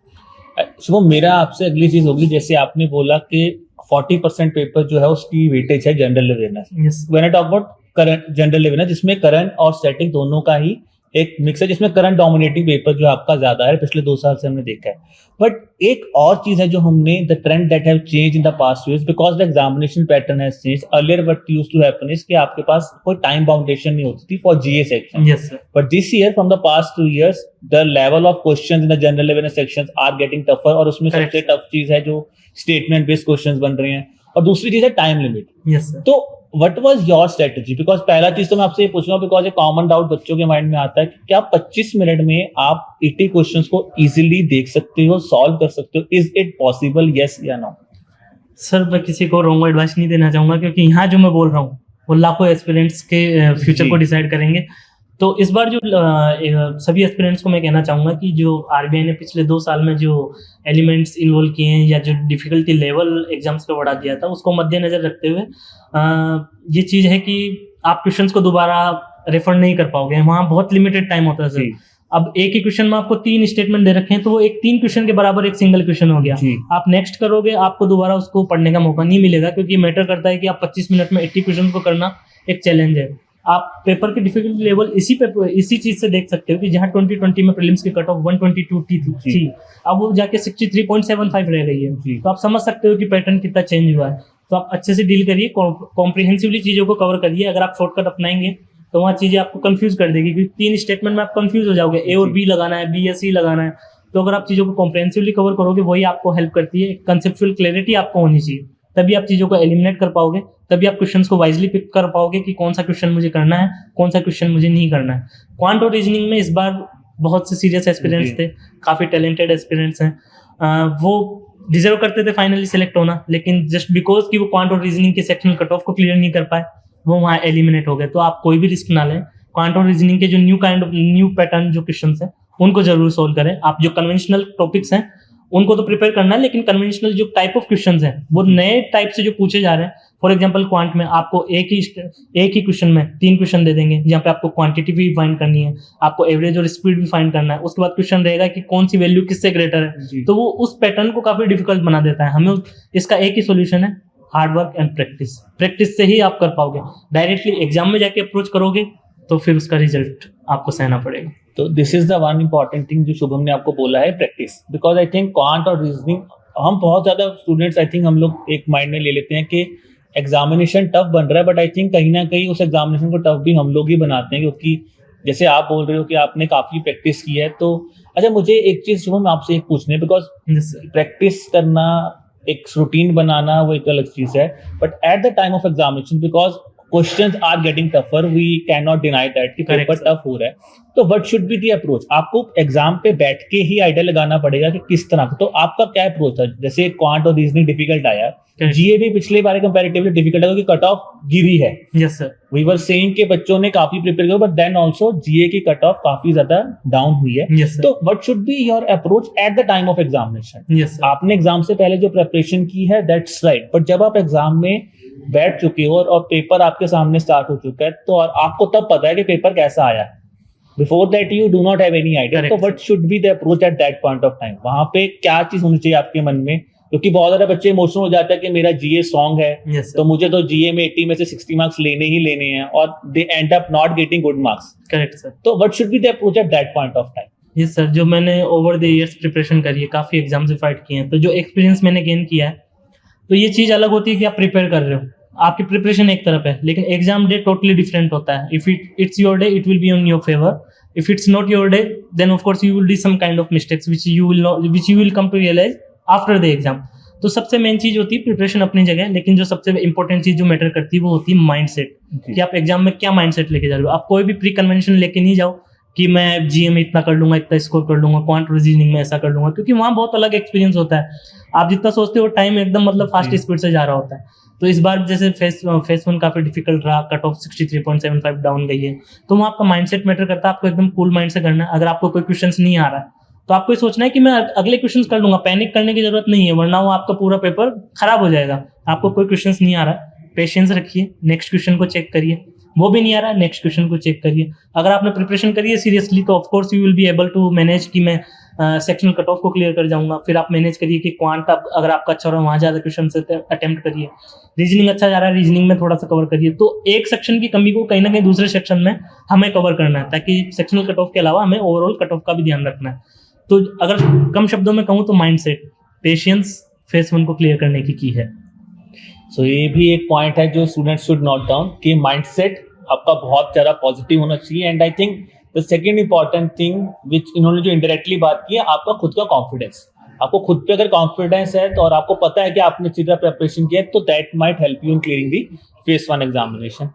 शुभम, मेरा आपसे अगली चीज होगी, जैसे आपने बोला कि 40% पेपर जो है उसकी वेटेज है general awareness. Yes. When I talk about current general awareness, जिसमें करंट और स्टैटिक दोनों का ही एक मिक्स है जिसमें करंट डोमिनेटिंग पेपर जो आपका ज्यादा है, पिछले 2 साल से हमने देखा है। बट एक और चीज है जो हमने the trend that have change in the past years because the examination pattern has change. Earlier what used to happen is कि आपके पास कोई टाइम बाउंडेशन नहीं होती थी for GA section. Yes sir. But this year from the past 2 years the level of questions in the general awareness sections are getting tougher, और उसमें Correct. सबसे टफ चीज है जो स्टेटमेंट बेस्ड क्वेश्चंस बन रहे हैं, और दूसरी चीज है टाइम लिमिट। Yes sir. तो what was your strategy? Because पहला चीज तो मैं आपसे ये पूछ रहा हूँ बिकॉज एक कॉमन डाउट बच्चों के माइंड में आता है कि क्या 25 मिनट में आप 80 क्वेश्चंस को इजीली देख सकते हो, सॉल्व कर सकते हो? इज इट पॉसिबल, यस या नो? सर मैं किसी को रॉन्ग एडवाइस नहीं देना चाहूंगा, क्योंकि यहाँ जो मैं बोल रहा हूँ वो लाखों एस्पिरेंट्स के फ्यूचर जी। को डिसाइड करेंगे। तो इस बार जो सभी एस्पिरेंट्स को मैं कहना चाहूँगा कि जो आरबीआई ने पिछले 2 साल में जो एलिमेंट्स इन्वॉल्व किए हैं या जो डिफिकल्टी लेवल एग्जाम्स का बढ़ा दिया था, उसको मद्देनजर रखते हुए ये चीज़ है कि आप क्वेश्चंस को दोबारा रेफर नहीं कर पाओगे, वहाँ बहुत लिमिटेड टाइम होता है सर। जी। अब एक ही क्वेश्चन में आपको 3 स्टेटमेंट दे रखे हैं, तो वो एक 3 क्वेश्चन के बराबर एक सिंगल क्वेश्चन हो गया। जी। आप नेक्स्ट करोगे, आपको दोबारा उसको पढ़ने का मौका नहीं मिलेगा, क्योंकि मैटर करता है कि आप 25 मिनट में 80 क्वेश्चन को करना एक चैलेंज है। आप पेपर की डिफिकल्टी लेवल इसी चीज से देख सकते हो कि जहां 2020 में प्रीलिम्स की कट ऑफ 122 थी, अब वो जाके 63.75 रह गई है। तो आप समझ सकते हो कि पैटर्न कितना चेंज हुआ है। तो आप अच्छे से डील करिए, कॉम्प्रिहेंसिवली चीजों को कवर करिए। अगर आप शॉर्टकट अपनाएंगे तो वहाँ चीजें आपको कंफ्यूज कर देगी, क्योंकि 3 स्टेटमेंट में आप कंफ्यूज हो जाओगे, ए और बी लगाना है, बी या सी लगाना है। तो अगर आप चीजों को कॉम्प्रिहेंसिवली कवर करोगे, वही आपको हेल्प करती है। कंसेप्चुअल क्लैरिटी आपको होनी चाहिए, तभी आप चीजों को एलिमिनेट कर पाओगे, तभी आप क्वेश्चंस को वाइजली पिक कर पाओगे कि कौन सा क्वेश्चन मुझे करना है, कौन सा क्वेश्चन मुझे नहीं करना है। क्वांट और रीजनिंग में इस बार बहुत से सीरियस एस्पिरेंट्स थे, काफी टैलेंटेड एस्पिरेंट्स हैं, वो डिजर्व करते थे फाइनली सेलेक्ट होना, लेकिन जस्ट बिकॉज कि वो क्वांट और रीजनिंग के सेक्शनल कट ऑफ को क्लियर नहीं कर पाए, वो वहाँ एलिमिनेट हो गए। तो आप कोई भी रिस्क ना लें, क्वांट और रीजनिंग के जो न्यू पैटर्न जो क्वेश्चंस हैं उनको जरूर सोल्व करें। आप जो कन्वेंशनल टॉपिक्स हैं उनको तो प्रिपेयर करना है, लेकिन कन्वेंशनल जो टाइप ऑफ क्वेश्चंस हैं वो नए टाइप से जो पूछे जा रहे हैं। फॉर एग्जांपल क्वांट में आपको एक ही क्वेश्चन में 3 क्वेश्चन दे देंगे, जहाँ पे आपको क्वांटिटी भी फाइंड करनी है, आपको एवरेज और स्पीड भी फाइंड करना है। उसके बाद क्वेश्चन रहेगा कि कौन सी वैल्यू किससे ग्रेटर है, तो वो उस पैटर्न को काफी डिफिकल्ट बना देता है। हमें इसका एक ही सोल्यूशन है, hard work and practice. Practice से ही आप कर पाओगे। डायरेक्टली एग्जाम में जाके अप्रोच करोगे तो फिर उसका रिजल्ट आपको सहना पड़ेगा। तो this is the one important thing जो शुभम ने आपको बोला है, practice. Because I think quant और रीजनिंग हम बहुत ज्यादा स्टूडेंट्स आई थिंक हम लोग एक माइंड में ले लेते हैं कि एग्जामिनेशन टफ बन रहा है, बट आई थिंक कहीं ना कहीं उस एग्जामिनेशन को टफ भी हम लोग ही बनाते हैं, क्योंकि जैसे आप बोल रहे हो कि आपने काफी प्रैक्टिस की है। तो अच्छा, मुझे एक चीज शुभम आपसे एक पूछनी है, बिकॉज प्रैक्टिस करना, एक रूटीन बनाना वो एक अलग चीज है, but at the time of examination because questions are getting tougher, we can not deny that कि पेपर टफ हो रहा है, तो what should be the approach? आपको एग्जाम पे बैठ के ही आइडिया लगाना पड़ेगा कि किस तरह, तो आपका क्या अप्रोच था? जैसे क्वांट और रीजनिंग डिफिकल्ट आया, जीए भी पिछले बार कंपैरेटिवली डिफिकल्ट है क्योंकि कट ऑफ गिरी है। Yes sir. We were saying के बच्चों ने काफी प्रिपेयर किया, बट देन आल्सो जीए की कट ऑफ काफी ज्यादा डाउन हुई है। Yes, sir. तो what should be your approach eight the time of examination? Yes sir. आपने एग्जाम से पहले जो प्रिपरेशन की है दैट्स राइट, बट जब आप एग्जाम में बैठ चुके हो और पेपर आपके सामने स्टार्ट हो चुका है, तो और आपको तब पता है कि पेपर कैसा आया है। Before that you do not have any idea. तो what should be the approach at that point of time? वहां पे क्या चीज होनी चाहिए आपके मन में? क्योंकि बहुत ज्यादा बच्चे इमोशनल हो जाते हैं कि मेरा जीए स्ट्रॉन्ग है, Yes, तो मुझे तो जीए में 80 में से 60 मार्क्स लेने ही लेने हैं, और they end up not getting good marks. Correct sir. तो what should be the approach at that point of time? Yes sir, जो मैंने ओवर द इयर्स प्रिपरेशन करी है, काफी एग्जाम से फाइट किए हैं, तो जो एक्सपीरियंस मैंने गेन किया है, तो ये चीज अलग होती है कि आप प्रिपेयर कर रहे हो, आपकी प्रिपरेशन एक तरफ है, लेकिन एग्जाम डे टोटली डिफरेंट होता है। If it's your day, it will be on your favour. If it's not your day, then of course you will do some kind of mistakes which you will come to realise after the exam. तो सबसे main चीज होती है preparation अपनी जगह, लेकिन जो सबसे इंपॉर्टेंट चीज जो मैटर करती है वो होती है माइंडसेट, कि आप एग्जाम में क्या माइंडसेट लेके जा रहे हो। आप कोई भी प्री कन्वेंशन लेके नहीं जाओ कि मैं जीए में इतना कर लूंगा, इतना स्कोर कर लूंगा, क्वांट रीजनिंग में ऐसा कर लूंगा, क्योंकि वहाँ बहुत अलग एक्सपीरियंस होता है। आप जितना सोचते हो टाइम एकदम मतलब फास्ट स्पीड से जा रहा होता है। तो इस बार जैसे फेस 1 काफी डिफिकल्ट रहा, कट ऑफ 63.75 डाउन गई है, तो वहाँ आपका माइंडसेट मैटर करता है। आपको एकदम कूल माइंड से करना है। अगर आपको कोई क्वेश्चन नहीं आ रहा है तो आपको सोचना है कि मैं अगले क्वेश्चंस कर लूंगा, पैनिक करने की जरूरत नहीं है, वरना वो आपका पूरा पेपर खराब हो जाएगा। आपको कोई क्वेश्चंस नहीं आ रहा है, पेशेंस रखिए, नेक्स्ट क्वेश्चन को चेक करिए, वो भी नहीं आ रहा है, नेक्स्ट क्वेश्चन को चेक करिए। अगर आपने प्रिपरेशन करी है सीरियसली, तो of course you will be able to manage कि मैं सेक्शनल कट ऑफ को क्लियर कर जाऊंगा। फिर आप मैनेज करिए कि क्वांट अगर आपका अच्छा हो रहा है वहाँ ज़्यादा क्वेश्चन अटेम्प्ट करिए, रीजनिंग अच्छा जा रहा है रीजनिंग में थोड़ा सा कवर करिए। तो एक सेक्शन की कमी को कहीं ना कहीं दूसरे सेक्शन में हमें कवर करना है, ताकि सेक्शनल कट ऑफ के अलावा हमें ओवरऑल कट ऑफ का भी ध्यान रखना है। तो अगर कम शब्दों में कहूँ तो माइंडसेट, पेशेंस फेस 1 को क्लियर करने की है। सो ये भी एक पॉइंट है जो स्टूडेंट्स शुड नोट डाउन कि माइंडसेट आपका बहुत ज़्यादा पॉजिटिव होना चाहिए। And I think the second important thing which इन्होंने जो इंडायरेक्टली बात की है, आपका खुद का कॉन्फिडेंस। आपको खुद पे अगर कॉन्फिडेंस है तो और आपको पता है कि आपने अच्छी तरह प्रिपरेशन किया है, तो that might help you in clearing the face 1 examination.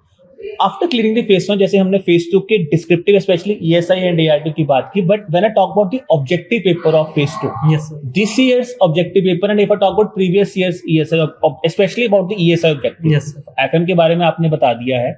After clearing the phase 1, जैसे हमने फेस 2 के descriptive specially ESI and ART की बात की, but when I talk about the objective paper of face 2, yes sir, this year's objective paper and if I talk about previous year's ESI, especially about the ESI objective, yes sir, FM के बारे में आपने बता दिया है।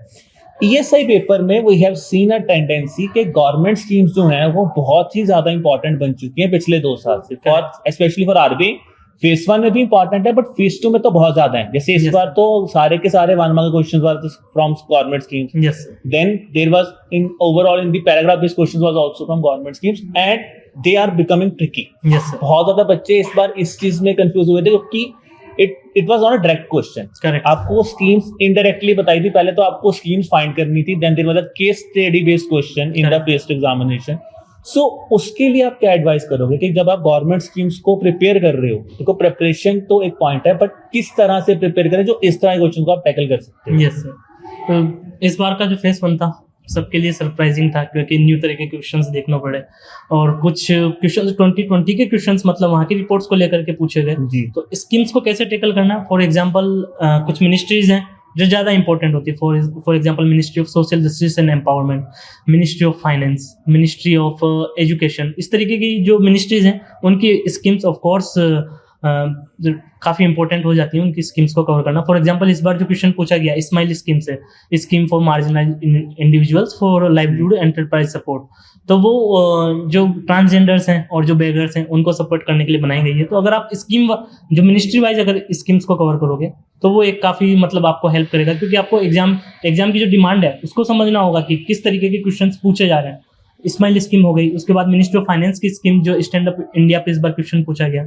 ESI paper में we have seen a tendency कि government schemes जो हैं वो बहुत ही ज्यादा इंपॉर्टेंट बन चुकी हैं पिछले 2 साल से, for specially for RBI। Face 1 में भी इंपॉर्टेंट है बट फेस 2 में तो बहुत ज्यादा है। जैसे इस Yes. बार तो सारे के सारे 1 mark questions were from government schemes, yes sir, then there was in overall in the paragraph based questions was also from government schemes and they are becoming tricky। Yes sir, बहुत ज्यादा बच्चे इस बार इस चीज में कंफ्यूज हुए थे क्योंकि it was not a direct question. Correct, आपको स्कीम्स इनडायरेक्टली बताई थी, पहले तो आपको स्कीम्स फाइंड करनी थी, then there was a case study based question in the Correct. Phase examination. So उसके लिए आप क्या एडवाइस करोगे कि जब आप गवर्नमेंट स्कीम्स को प्रिपेयर कर रहे हो, देखो प्रिपरेशन तो एक पॉइंट है बट किस तरह से प्रिपेयर करें जो इस तरह के क्वेश्चन को आप टैकल कर सकते हो? Yes sir. तो इस बार का जो फेस 1 था सबके लिए सरप्राइजिंग था, क्योंकि न्यू तरह के क्वेश्चंस देखना पड़े और कुछ क्वेश्चंस 2020 के क्वेश्चंस मतलब वहाँ की रिपोर्ट्स को लेकर के पूछे गए। जी, तो स्कीम्स को कैसे टैकल करना, फॉर एग्जांपल कुछ मिनिस्ट्रीज हैं जो ज़्यादा इंपॉर्टेंट होती है, for example ministry of social justice and empowerment, ministry of finance, ministry of education. इस तरीके की जो मिनिस्ट्रीज हैं उनकी स्कीम्स ऑफ कोर्स काफ़ी इंपॉर्टेंट हो जाती है उनकी स्कीम्स को कवर करना। फॉर एग्जांपल इस बार जो क्वेश्चन पूछा गया स्माइल स्कीम से, scheme for marginalised individuals for livelihood enterprise support, तो वो जो ट्रांसजेंडर्स हैं और जो बेगर्स हैं उनको सपोर्ट करने के लिए बनाई गई है। तो अगर आप स्कीम जो मिनिस्ट्री वाइज अगर स्कीम्स को कवर करोगे तो वो एक काफ़ी मतलब आपको हेल्प करेगा, क्योंकि आपको एग्जाम की जो डिमांड है उसको समझना होगा कि किस तरीके के क्वेश्चन पूछे जा रहे हैं। स्माइल स्कीम हो गई, उसके बाद मिनिस्ट्री ऑफ फाइनेंस की स्कीम जो स्टैंड अप इंडिया पे इस बार क्वेश्चन पूछा गया,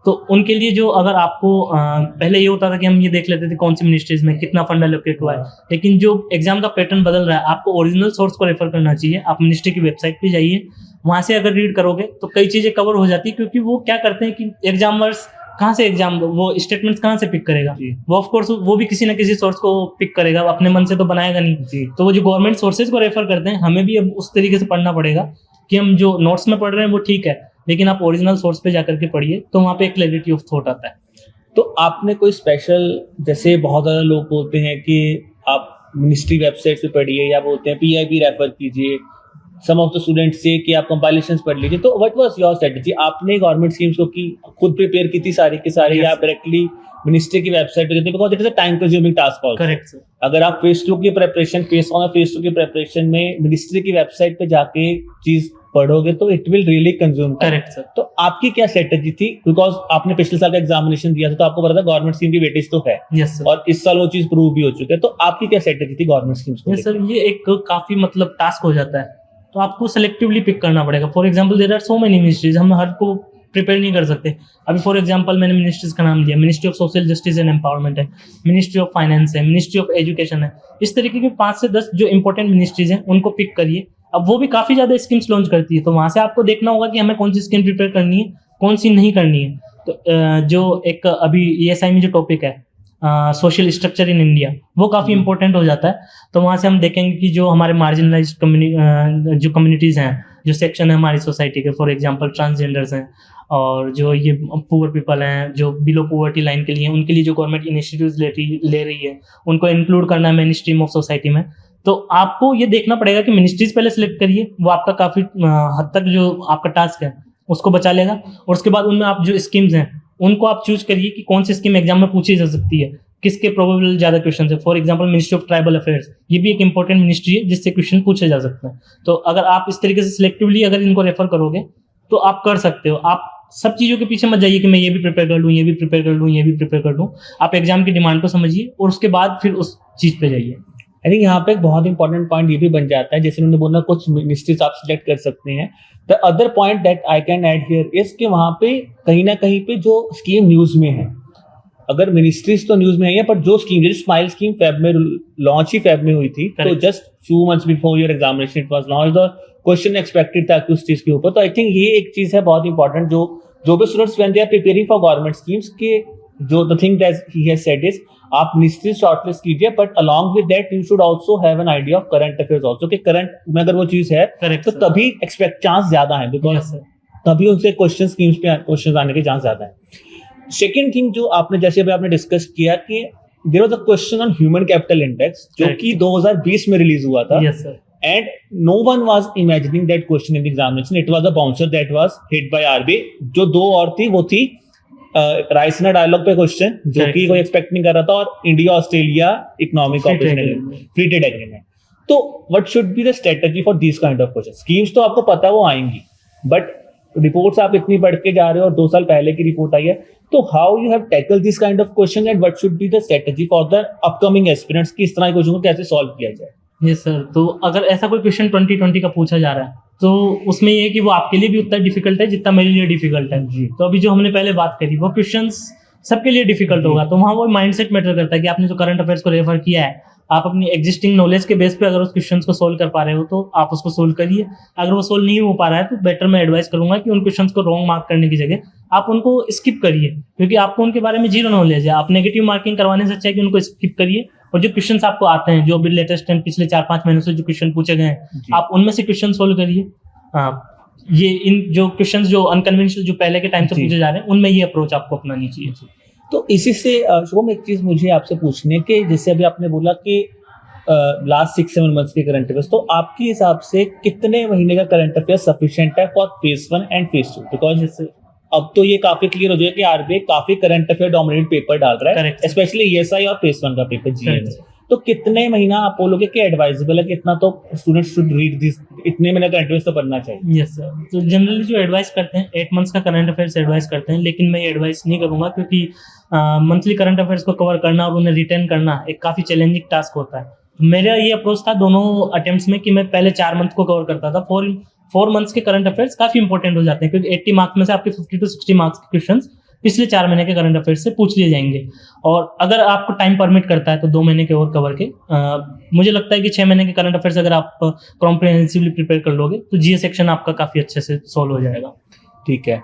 तो उनके लिए जो अगर आपको पहले ये होता था कि हम ये देख लेते थे कौन सी मिनिस्ट्रीज में कितना फंड एलोकेट हुआ है, लेकिन जो एग्जाम का पैटर्न बदल रहा है आपको ओरिजिनल सोर्स को रेफर करना चाहिए। आप मिनिस्ट्री की वेबसाइट पे जाइए, वहाँ से अगर रीड करोगे तो कई चीज़ें कवर हो जाती है, क्योंकि वो क्या करते हैं कि एग्जामर्स कहाँ से वो स्टेटमेंट्स कहाँ से पिक करेगा, वो ऑफ कोर्स वो भी किसी ना किसी सोर्स को पिक करेगा, अपने मन से तो बनाएगा नहीं। तो वो जो गवर्नमेंट सोर्सेज को रेफर करते हैं हमें भी अब उस तरीके से पढ़ना पड़ेगा कि हम जो नोट्स में पढ़ रहे हैं वो ठीक है, लेकिन आप ओरिजिनल सोर्स पे जाकर के पढ़िए, तो वहाँ पे एक क्लैरिटी ऑफ थॉट आता है। तो आपने कोई स्पेशल, जैसे बहुत ज़्यादा लोग बोलते हैं कि आप मिनिस्ट्री वेबसाइट से पढ़िए या बोलते हैं PIB रेफर कीजिए, सम ऑफ द स्टूडेंट्स से कि आप कंपाइलेशंस पढ़ लीजिए, तो व्हाट वाज योर स्ट्रेटजी? आपने गवर्नमेंट स्कीम्स को की खुद प्रिपेयर की थी सारी के सारे, या डायरेक्टली मिनिस्ट्री की वेबसाइट पे गए? Because it is a time consuming task also. Correct sir, अगर आप फेस 2 की प्रिपरेशन, फेस 1 और फेस 2 की प्रिपरेशन में मिनिस्ट्री की वेबसाइट पे जाके चीज पढ़ोगे तो it will really consume. Correct sir. तो आपकी क्या स्ट्रेटजी थी? बिकॉज आपने पिछले साल का एग्जामिनेशन दिया था तो आपको पता था गवर्नमेंट स्कीम की वेटेज तो है, यस सर। और इस साल वो चीज प्रूव भी हो चुकी है, तो आपकी क्या स्ट्रेटजी थी गवर्नमेंट स्कीम्स को? यस सर, ये एक काफ़ी मतलब टास्क हो जाता है, तो आपको सेलेक्टिवली पिक करना पड़ेगा। For example there are so many ministries, हम हर को प्रिपेयर नहीं कर सकते। अभी फॉर एग्जांपल मैंने मिनिस्ट्रीज का नाम दिया, ministry of social justice and empowerment है, मिनिस्ट्री ऑफ फाइनेंस है, मिनिस्ट्री ऑफ एजुकेशन है। इस तरीके के 5 से 10 जो इंपॉर्टेंट मिनिस्ट्रीज हैं उनको पिक करिए। अब वो भी काफ़ी ज़्यादा स्कीम्स लॉन्च करती है, तो वहाँ से आपको देखना होगा कि हमें कौन सी स्कीम प्रिपेयर करनी है, कौन सी नहीं करनी है। तो जो एक अभी ESI में जो टॉपिक है सोशल स्ट्रक्चर इन इंडिया, वो काफ़ी इंपॉर्टेंट हो जाता है। तो वहाँ से हम देखेंगे कि जो हमारे मार्जिनलाइज्ड जो कम्युनिटीज़ हैं, जो सेक्शन है हमारी सोसाइटी के, फॉर एग्जांपल ट्रांसजेंडर्स हैं और जो ये पुअर पीपल हैं जो बिलो पॉवर्टी लाइन के लिए, उनके लिए जो गवर्नमेंट इनिशिएटिव्स ले रही है उनको इंक्लूड करना है मेन स्ट्रीम ऑफ सोसाइटी में। तो आपको ये देखना पड़ेगा कि मिनिस्ट्रीज पहले सिलेक्ट करिए, वो आपका काफ़ी हद तक जो आपका टास्क है उसको बचा लेगा। और उसके बाद उनमें आप जो स्कीम्स हैं उनको आप चूज करिए कि कौन सी स्कीम एग्जाम में पूछी जा सकती है, किसके प्रोबेबल ज़्यादा क्वेश्चन है। For example ministry of tribal affairs, ये भी एक इंपॉर्टेंट मिनिस्ट्री है जिससे क्वेश्चन पूछे जा सकते हैं। तो अगर आप इस तरीके से सिलेक्टिवली अगर इनको रेफर करोगे तो आप कर सकते हो। आप सब चीज़ों के पीछे मत जाइए कि मैं ये भी प्रिपेयर कर लूँ, ये भी प्रिपेयर कर लूँ, ये भी प्रिपेयर कर लूँ। आप एग्जाम की डिमांड को समझिए और उसके बाद फिर उस चीज़ पे जाइए। आई थिंक यहाँ पे एक बहुत इंपॉर्टेंट पॉइंट ये भी बन जाता है, जैसे उन्होंने बोला कुछ मिनिस्ट्रीज आप सिलेक्ट कर सकते हैं। The other point that I can add here is कि वहाँ पे कहीं ना कहीं पे जो स्कीम न्यूज में है, अगर मिनिस्ट्रीज तो न्यूज में है, पर जो स्कीम जैसे स्माइल स्कीम फेब में लॉन्च ही फेब में हुई थी, तो just few months before your examination it was launched और क्वेश्चन एक्सपेक्टेड था कि उस चीज के ऊपर। तो आई थिंक ये एक चीज है बहुत इंपॉर्टेंट, जो भी students when they are preparing for government schemes के जो the thing that he has said is आप मिनिस्ट्री शॉर्टलिस्ट कीजिए, but along with that you should also have an idea of current affairs also कि current में अगर वो चीज है तो तभी एक्सपेक्ट चांस ज्यादा है, बिकॉज तभी उनसे क्वेश्चन स्कीम्स पे क्वेश्चन आने के चांस ज्यादा है। सेकेंड थिंग जो आपने जैसे अभी आपने डिस्कस किया कि there was a question on human capital index जो कि 2020 में रिलीज हुआ था, and no one was imagining that question in the examination. It was a bouncer that was hit by RBI. जो दो और थी वो थी राइसिना डायलॉग पे क्वेश्चन जो कि कोई एक्सपेक्ट नहीं कर रहा था, और India Australia economic corporation agreement, free trade agreement. तो what should be the strategy for this kind of question? Schemes तो आपको पता है वो आएंगी, बट रिपोर्ट्स आप इतनी बढ़ के जा रहे हो और 2 साल पहले की रिपोर्ट आई है, तो how you have tackle this kind of question and what should be the strategy for the upcoming aspirants कि इस तरह के क्वेश्चन को कैसे सॉल्व किया जाए? यस सर, तो अगर ऐसा कोई क्वेश्चन 2020 का पूछा जा रहा है तो उसमें ये है कि वो आपके लिए भी उतना डिफिकल्ट है जितना मेरे लिए डिफिकल्ट है जी। तो अभी जो हमने पहले बात करी वो क्वेश्चंस सबके लिए डिफिकल्ट होगा, तो वहाँ वो माइंडसेट मैटर करता है कि आपने जो करंट अफेयर्स को रेफर किया है, आप अपनी एग्जिस्टिंग नॉलेज के बेस पे अगर उस क्वेश्चंस को सोल्व कर पा रहे हो तो आप उसको सोल्व करिए। अगर वो सोल्व नहीं हो पा रहा है तो बेटर मैं एडवाइस करूंगा कि उन क्वेश्चंस को रॉन्ग मार्क करने की जगह आप उनको स्किप करिए, क्योंकि आपको उनके बारे में जीरो नॉलेज है। आप नेगेटिव मार्किंग करवाने से अच्छा है कि उनको स्किप करिए, और जो क्वेश्चंस आपको आते हैं, जो भी लेटेस्ट एंड पिछले 4-5 महीनों से जो क्वेश्चन पूछे गए हैं, आप उनमें से क्वेश्चन सोल्व करिए। ये इन जो क्वेश्चंस जो अनकन्वेंशनल जो पहले के टाइम से पूछे जा रहे हैं उनमें ये अप्रोच आपको अपनानी चाहिए। तो इसी से शुभम एक चीज मुझे आपसे पूछनी है कि जैसे अभी आपने बोला कि लास्ट 6-7 मंथ्स के करंट अफेयर्स, तो आपके हिसाब से कितने महीने का करंट अफेयर सफिशिएंट है for phase 1 and phase 2? Because अब तो ये काफी क्लियर हो जाएगा कि आरबीआई काफी करंट अफेयर डोमिनेटेड पेपर डाल रहा है, स्पेशली ईएसआई और फेज 1 का पेपर जीएस। तो कितने महीना आप बोलोगे कि एडवाइजेबल है, कितना तो स्टूडेंट्स शुड रीड दिस, इतने महीने करंट अफेयर्स तो पढ़ना चाहिए? यस सर, तो जनरली जो एडवाइस करते हैं 8 मंथ्स का करंट अफेयर्स एडवाइस करते हैं, लेकिन मैं ये एडवाइस नहीं करूंगा क्योंकि मंथली करंट अफेयर्स को कवर करना और उन्हें रिटेन करना एक काफी चैलेंजिंग टास्क होता है। मेरा ये अप्रोच था दोनों अटेम्प्ट्स में कि मैं पहले 4 मंथ को कवर करता था। 4 मंथ्स के करंट अफेयर्स काफी इंपॉर्टेंट हो जाते हैं, क्योंकि 80 मार्क्स में से आपके 50 to 60 मार्क्स के क्वेश्चंस पिछले 4 महीने के करंट अफेयर्स से पूछ लिए जाएंगे। और अगर आपको टाइम परमिट करता है तो 2 महीने के और कवर के मुझे लगता है कि 6 महीने के करंट अफेयर्स अगर आप कॉम्प्रिहेंसिवली प्रिपेयर कर लोगे तो जीएस सेक्शन आपका काफी अच्छे से सॉल्व हो जाएगा। ठीक है,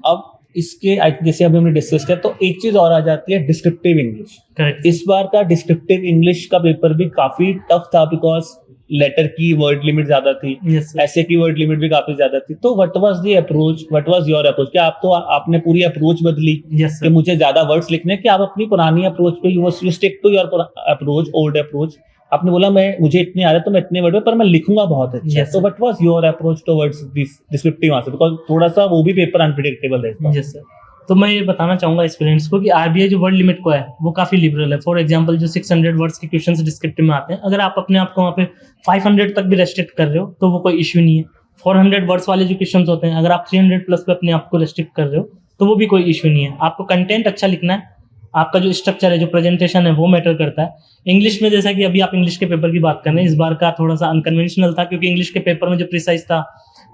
अब इसके जैसे अभी हमने डिस्कस किया, तो एक चीज और आ जाती है डिस्क्रिप्टिव इंग्लिश। करेक्ट। इस बार का डिस्क्रिप्टिव इंग्लिश का पेपर भी काफी टफ था, बिकॉज लेटर की वर्ड लिमिट ज्यादा थी, ऐसे की वर्ड लिमिट भी काफी ज्यादा थी। तो what was the approach, what was your approach? क्या आपने पूरी अप्रोच बदली कि मुझे ज्यादा वर्ड्स लिखने, कि आप अपनी पुरानी अप्रोच पे you stick to your approach, old approach? आपने बोला मुझे इतने आ रहे तो मैं इतने वर्ड में, पर मैं लिखूंगा बहुत अच्छा। तो what was your approach towards this descriptive answer? Because थोड़ा सा वो भी पेपर अनप्रेडिक्टेबल है। यस सर, तो मैं ये बताना चाहूंगा स्टूडेंट्स को कि आरबीआई जो वर्ड लिमिट को है वो काफी लिबरल है। फॉर एग्जांपल जो 600 वर्ड्स के क्वेश्चंस डिस्क्रिप्टिव में आते हैं, अगर आप अपने आप को वहाँ पे 500 तक भी रेस्ट्रिक्ट कर रहे हो तो वो कोई इश्यू नहीं है। 400 वर्ड्स वाले जो क्वेश्चंस होते हैं, अगर आप 300 प्लस पे अपने आप को रेस्ट्रिक्ट कर रहे हो तो वो भी कोई इश्यू नहीं है। आपको कंटेंट अच्छा लिखना है, आपका जो स्ट्रक्चर है, जो प्रेजेंटेशन है, वो मैटर करता है। इंग्लिश में जैसा कि अभी आप इंग्लिश के पेपर की बात कर रहे हैं, इस बार का थोड़ा सा अनकन्वेंशनल था, क्योंकि इंग्लिश के पेपर में जो प्रिसाइज था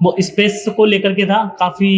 वो स्पेस को लेकर के था, काफ़ी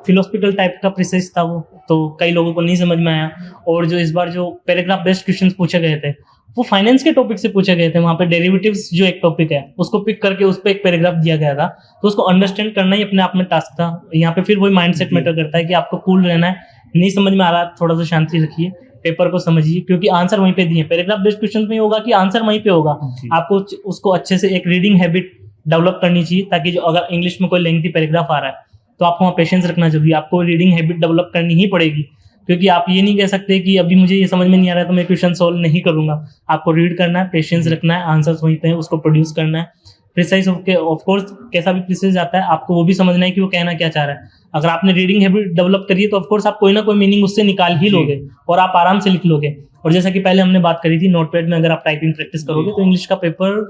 फिलोसफिकल टाइप का प्रिसाइज था वो, तो कई लोगों को नहीं समझ में आया। और जो इस बार जो पैराग्राफ बेस्ड क्वेश्चंस पूछे गए थे वो फाइनेंस के टॉपिक से पूछे गए थे। वहाँ पे डेरिवेटिव्स जो एक टॉपिक है उसको पिक करके उस पर एक पैराग्राफ दिया गया था, तो उसको अंडरस्टैंड करना ही अपने आप में टास्क था। यहाँ पे फिर वही माइंडसेट मैटर करता है कि आपको कूल रहना है, नहीं समझ में आ रहा है थोड़ा सा शांति रखिए, पेपर को समझिए, क्योंकि आंसर वहीं पे दिए। पैराग्राफ बेस्ड क्वेश्चन में होगा कि आंसर वहीं पे होगा, आपको उसको अच्छे से एक रीडिंग हैबिट डेवलप करनी चाहिए, ताकि जो अगर इंग्लिश में कोई लेंथी पैराग्राफ आ रहा है तो आपको वहाँ पेशेंस रखना जरूरी है। आपको रीडिंग हैबिट डेवलप करनी ही पड़ेगी, क्योंकि आप ये नहीं कह सकते कि अभी मुझे ये समझ में नहीं आ रहा है तो मैं क्वेश्चन सोल्व नहीं करूंगा। आपको रीड करना है, पेशेंस रखना है, आंसर्स वहीं पे उसको प्रोड्यूस करना है। प्रिसाइज ऑफ कोर्स कैसा भी प्रिसाइज आता है, आपको वो भी समझना है कि वो कहना क्या चाह रहा है। अगर आपने रीडिंग हैबिट डेवलप करी है तो ऑफ कोर्स आप कोई ना कोई मीनिंग उससे निकाल ही लोगे और आप आराम से लिख लोगे। और जैसा कि पहले हमने बात करी थी, नोटपैड में अगर आप टाइपिंग प्रैक्टिस करोगे तो इंग्लिश का पेपर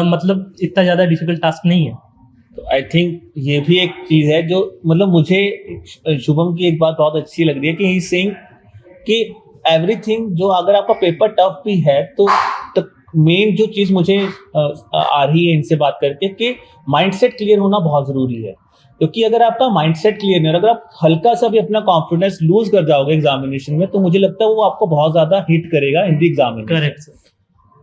मतलब इतना ज्यादा डिफिकल्ट टास्क नहीं है। तो आई थिंक ये भी एक चीज है जो मतलब मुझे शुभम की एक बात बहुत अच्छी लग रही है कि ही सेइंग कि एवरीथिंग जो अगर आपका पेपर टफ भी है तो मेन जो चीज मुझे आ रही है इनसे बात करके कि माइंडसेट क्लियर होना बहुत जरूरी है, क्योंकि अगर आपका माइंडसेट क्लियर नहीं है, अगर आप हल्का सा भी अपना कॉन्फिडेंस लूज कर जाओगे एग्जामिनेशन में, तो मुझे लगता है वो आपको बहुत ज्यादा हिट करेगा इन द एग्जामिनेशन। Correct sir.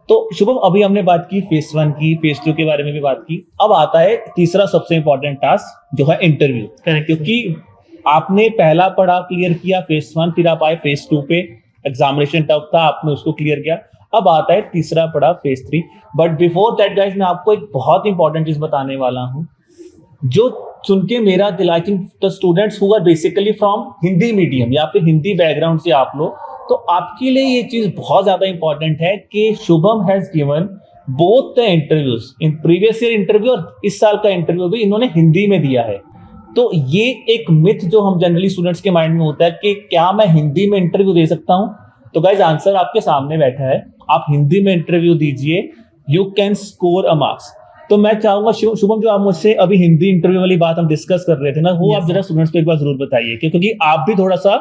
तो शुभम, अभी हमने बात की फेज 1 की, फेज 2 के बारे में भी बात की, अब आता है तीसरा सबसे इंपॉर्टेंट टास्क जो है इंटरव्यू। करेक्ट, क्योंकि आपने पहला पड़ाव क्लियर किया फेज 1, फिर आप आए फेज 2 पे, एग्जामिनेशन टफ था, आपने उसको क्लियर किया, अब आता है तीसरा पड़ाव phase 3। But before that guys, मैं आपको एक बहुत इंपॉर्टेंट चीज बताने वाला हूँ जो सुन के मेरा दिल, I think the students who are basically from Hindi medium या फिर हिंदी बैकग्राउंड से आप लोग, तो आपके लिए ये चीज बहुत ज्यादा इंपॉर्टेंट है कि Shubham has given both the interviews, in previous year interview और इस साल का इंटरव्यू भी इन्होंने हिंदी में दिया है। तो ये एक मिथ जो हम जनरली स्टूडेंट्स के माइंड में होता है कि क्या मैं हिंदी में इंटरव्यू दे सकता हूं, तो गाइज आंसर आपके सामने बैठा है, आप हिंदी में इंटरव्यू दीजिए, you can score a marks. तो मैं चाहूंगा शुभम, जो आप मुझसे अभी हिंदी इंटरव्यू वाली बात हम डिस्कस कर रहे थे ना, वो आप जरा स्टूडेंट्स को एक बार जरूर बताइए, क्योंकि आप भी थोड़ा सा,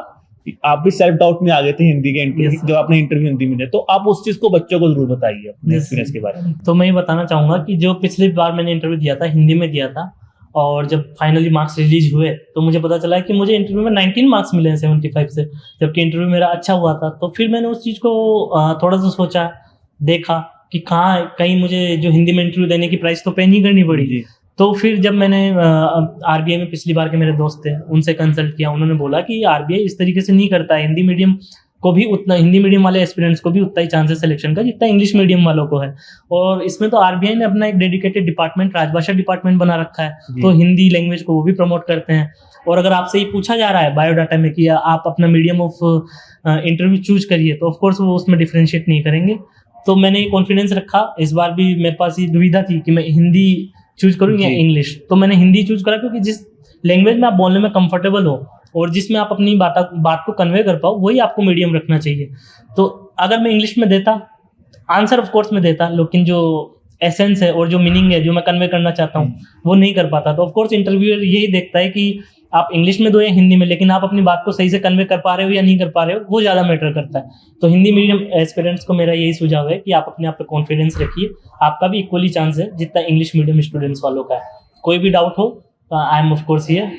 आप भी सेल्फ डाउट में आ गए थे हिंदी के इंटरव्यू, जो आपने इंटरव्यू हिंदी में दिया, तो आप उस चीज को बच्चों को जरूर बताइए अपने एक्सपीरियंस के बारे में। तो मैं ये बताना चाहूंगा कि जो पिछली बार मैंने इंटरव्यू दिया था, हिंदी में दिया था, और जब फाइनली मार्क्स रिलीज हुए तो मुझे पता चला कि मुझे इंटरव्यू में 19 मार्क्स मिले हैं 75 से, जबकि इंटरव्यू मेरा अच्छा हुआ था। तो फिर मैंने उस चीज़ को थोड़ा सा सोचा, देखा कि कहीं मुझे जो हिंदी में इंटरव्यू देने की प्राइस तो पे नहीं करनी पड़ी। तो फिर जब मैंने आरबीआई में पिछली बार के मेरे दोस्त थे उनसे कंसल्ट किया, उन्होंने बोला कि आरबीआई इस तरीके से नहीं करता है, हिंदी मीडियम को भी उतना, हिंदी मीडियम वाले एस्पिरेंट्स को भी उतना ही चांसेस सिलेक्शन का जितना इंग्लिश मीडियम वालों को है। और इसमें तो आरबीआई ने अपना एक डेडिकेटेड डिपार्टमेंट, राजभाषा डिपार्टमेंट बना रखा है, तो हिंदी लैंग्वेज को वो भी प्रमोट करते हैं। और अगर आपसे ये पूछा जा रहा है बायोडाटा में कि आप अपना मीडियम ऑफ इंटरव्यू चूज करिए, तो ऑफकोर्स वो उसमें डिफ्रेंशिएट नहीं करेंगे। तो मैंने कॉन्फिडेंस रखा, इस बार भी मेरे पास ये दुविधा थी कि मैं हिंदी चूज करूँ या इंग्लिश, तो मैंने हिंदी चूज करा, क्योंकि जिस लैंग्वेज में आप बोलने में कंफर्टेबल हो और जिसमें आप अपनी बात को कन्वे कर पाओ, वही आपको मीडियम रखना चाहिए। तो अगर मैं इंग्लिश में देता, आंसर ऑफ कोर्स में देता, लेकिन जो एसेंस है और जो मीनिंग है जो मैं कन्वे करना चाहता हूँ वो नहीं कर पाता। तो ऑफ कोर्स इंटरव्यूअर यही देखता है कि आप इंग्लिश में दो या हिंदी में, लेकिन आप अपनी बात को सही से कन्वे कर पा रहे हो या नहीं कर पा रहे हो, वो ज़्यादा मैटर करता है। तो हिंदी मीडियम एस्पिरेंट्स को मेरा यही सुझाव है कि आप अपने आप पे कॉन्फिडेंस रखिए, आपका भी इक्वली चांस है जितना इंग्लिश मीडियम स्टूडेंट्स वालों का है। कोई भी डाउट हो, I am of course here,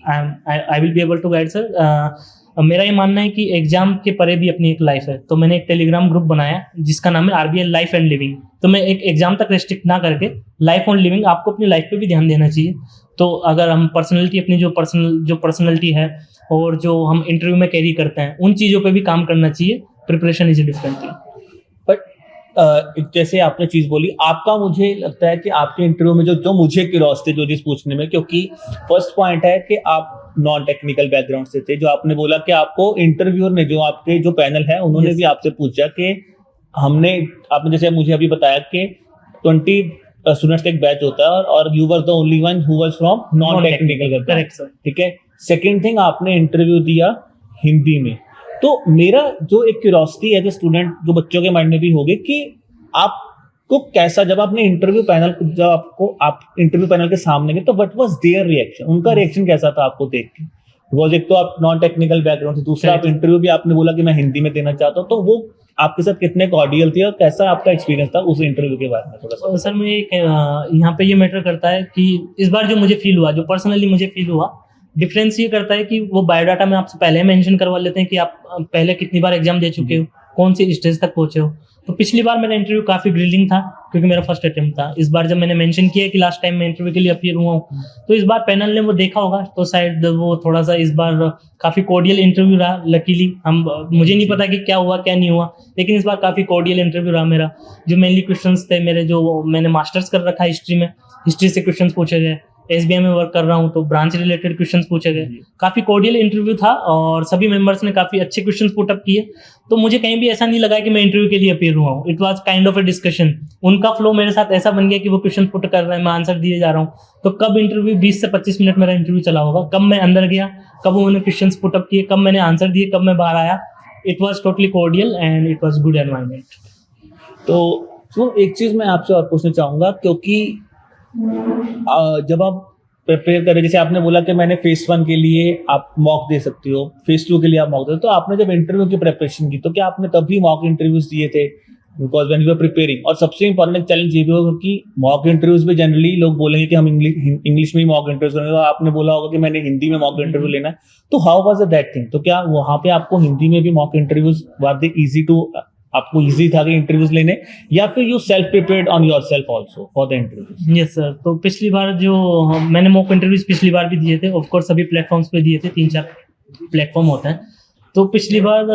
I will be able to guide sir. मेरा ये मानना है कि एग्जाम के परे भी अपनी एक लाइफ है, तो मैंने एक टेलीग्राम ग्रुप बनाया जिसका नाम है आरबीआई लाइफ एंड लिविंग। तो मैं एक एग्जाम तक रेस्ट्रिक्ट ना करके लाइफ एंड लिविंग, आपको अपनी लाइफ पे भी ध्यान देना चाहिए। तो अगर हम पर्सनैलिटी, अपनी जो पर्सनैलिटी है और जो हम इंटरव्यू में कैरी करते हैं, उन चीज़ों पे भी काम करना चाहिए। Preparation is a different thing. But जैसे आपने चीज बोली, आपका मुझे लगता है कि आपके इंटरव्यू में जो मुझे क्यूरियोसिटी जो चीज पूछने में, क्योंकि फर्स्ट पॉइंट है कि आप नॉन टेक्निकल बैकग्राउंड से थे, जो आपने बोला कि आपको इंटरव्यूअर ने, जो आपके जो पैनल है उन्होंने भी आपसे पूछा कि आपने जैसे मुझे अभी बताया कि 20 स्टूडेंट्स का एक बैच होता है और you were the only one who was from non technical. Correct sir, ठीक है। सेकंड थिंग, आपने इंटरव्यू दिया हिंदी में। तो मेरा जो एक क्यूरियोसिटी है, जो स्टूडेंट, जो बच्चों के माइंड में भी होगी कि आपको कैसा, जब आपने इंटरव्यू पैनल, जब आप इंटरव्यू पैनल के सामने गए, तो व्हाट वाज देयर रिएक्शन, उनका रिएक्शन कैसा था आपको देख के? बिकॉज एक तो आप नॉन टेक्निकल बैकग्राउंड से, दूसरा आप इंटरव्यू भी आपने बोला कि मैं हिंदी में देना चाहता हूँ, तो वो आपके साथ कितने कॉर्डियल थे और कैसा आपका एक्सपीरियंस था उस इंटरव्यू के बारे में थोड़ा सा? सर मैं यहाँ पे ये मैटर करता है कि इस बार जो मुझे फील हुआ, जो पर्सनली मुझे फील हुआ, डिफरेंस ये करता है कि वो बायोडाटा में आपसे पहले मेंशन करवा लेते हैं कि आप पहले कितनी बार एग्जाम दे चुके हो, कौन सी स्टेज तक पहुंचे हो। तो पिछली बार मेरा इंटरव्यू काफ़ी ग्रिलिंग था क्योंकि मेरा फर्स्ट अटेम्प्ट था। इस बार जब मैंने मेंशन किया कि लास्ट टाइम मैं इंटरव्यू के लिए अपीयर हुआ हूँ, तो इस बार पैनल ने वो देखा होगा, तो शायद वो थोड़ा सा इस बार काफ़ी कोर्डियल इंटरव्यू रहा। लकीली मुझे नहीं पता कि क्या हुआ क्या नहीं हुआ, लेकिन इस बार काफ़ी कोर्डियल इंटरव्यू रहा मेरा। जो मेनली क्वेश्चंस थे मेरे, जो मैंने मास्टर्स कर रखा है हिस्ट्री में, हिस्ट्री से क्वेश्चंस पूछे गए। एसबीआई में वर्क कर रहा हूँ तो ब्रांच रिलेटेड क्वेश्चंस पूछे गए। काफ़ी कोर्डियल इंटरव्यू था और सभी मेंबर्स ने काफ़ी अच्छे क्वेश्चंस पुट अप किए। तो मुझे कहीं भी ऐसा नहीं लगा कि मैं इंटरव्यू के लिए अपीयर हुआ हूँ। It was kind of a discussion. उनका फ्लो मेरे साथ ऐसा बन गया कि वो क्वेश्चन पुट कर रहे हैं, मैं आंसर दिए जा रहा हूँ। तो कब इंटरव्यू 20 से 25 मिनट मेरा इंटरव्यू चला होगा, कब मैं अंदर गया, कब उन्होंने क्वेश्चन पुट अप किए, कब मैंने आंसर दिए, कब मैं बाहर आया। It was totally cordial and it was good environment. तो एक चीज़ मैं आपसे और पूछना चाहूँगा, क्योंकि जब आप प्रिपेयर करें, जैसे आपने बोला कि मैंने फेज 1 के लिए आप मॉक दे सकते हो, फेज 2 के लिए आप मॉक दे, तो आपने जब इंटरव्यू की प्रिपरेशन की तो क्या आपने तब भी मॉक इंटरव्यूज दिए थे? Because when you are preparing, और सबसे इंपॉर्टेंट चैलेंज ये भी होगा कि मॉक इंटरव्यूज में जनरली लोग बोलेंगे कि हम इंग्लिश में ही मॉक इंटरव्यूज करेंगे, तो आपने बोला होगा कि मैंने हिंदी में मॉक इंटरव्यू लेना है, तो हाउ वाज दैट थिंग? तो क्या वहां पे आपको हिंदी में भी mock interviews were they easy to, आपको इजी था कि इंटरव्यूज लेने, या फिर you self prepared on yourself also for the interviews? Yes sir, तो पिछली बार जो मैंने मॉक इंटरव्यूज पिछली बार भी दिए थे, ऑफ कोर्स सभी प्लेटफॉर्म्स पे दिए थे, 3-4 प्लेटफॉर्म होते हैं। तो पिछली बार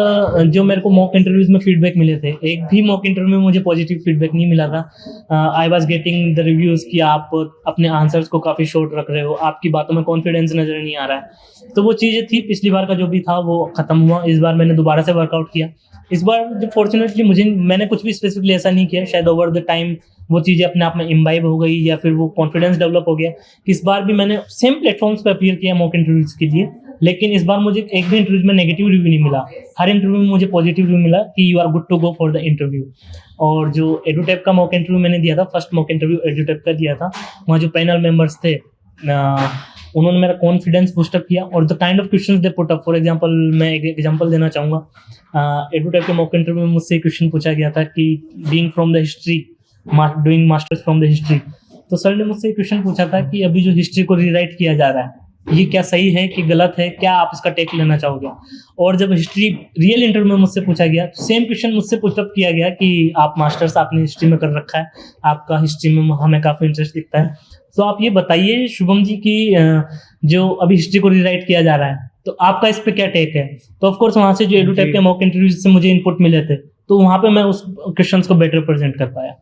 जो मेरे को मॉक इंटरव्यूज में फीडबैक मिले थे, एक भी मॉक इंटरव्यू में मुझे पॉजिटिव फीडबैक नहीं मिला था। I was getting the reviews कि आप अपने आंसर्स को काफ़ी शॉर्ट रख रहे हो, आपकी बातों में कॉन्फिडेंस नज़र नहीं आ रहा है। तो वो चीज़ें थी, पिछली बार का जो भी था वो ख़त्म हुआ। इस बार मैंने दोबारा से वर्कआउट किया। इस बार जो फॉर्चुनेटली मैंने कुछ भी स्पेसिफिकली ऐसा नहीं किया, शायद ओवर द टाइम वो चीज़ें अपने आप में इम्बाइब हो गई या फिर वो कॉन्फिडेंस डेवलप हो गया। इस बार भी मैंने सेम प्लेटफॉर्म्स पे अपीयर किया मॉक इंटरव्यूज के लिए, लेकिन इस बार मुझे एक भी इंटरव्यूज में नेगेटिव रिव्यू नहीं मिला। हर इंटरव्यू में मुझे पॉजिटिव रिव्यू मिला कि you are good to go for the interview. और जो एडुटेक का मॉक इंटरव्यू मैंने दिया था, फर्स्ट मॉक इंटरव्यू एडुटेक का दिया था, वहाँ जो पैनल मेंबर्स थे उन्होंने मेरा कॉन्फिडेंस बूस्टअप किया। और the kind of questions they put up, for example मैं एक एग्जांपल देना चाहूँगा। एडुटेक के मॉक इंटरव्यू में मुझसे क्वेश्चन पूछा गया था कि being from the history, doing masters from the history, तो सर ने मुझसे क्वेश्चन पूछा था कि अभी जो हिस्ट्री को रीराइट किया जा रहा है, ये क्या सही है कि गलत है, क्या आप इसका टेक लेना चाहोगे? और जब हिस्ट्री रियल इंटरव्यू में मुझसे पूछा गया, सेम क्वेश्चन मुझसे पुटअप किया गया कि आप मास्टर्स आपने हिस्ट्री में कर रखा है, आपका हिस्ट्री में हमें काफ़ी इंटरेस्ट दिखता है, तो आप ये बताइए शुभम जी कि जो अभी हिस्ट्री को रीराइट किया जा रहा है, तो आपका इस पे क्या टेक है? तो ऑफकोर्स वहाँ से जो एडुटेक के मॉक इंटरव्यूज से मुझे इनपुट मिले थे, तो वहाँ पे मैं उस क्वेश्चन को बेटर प्रेजेंट कर पाया।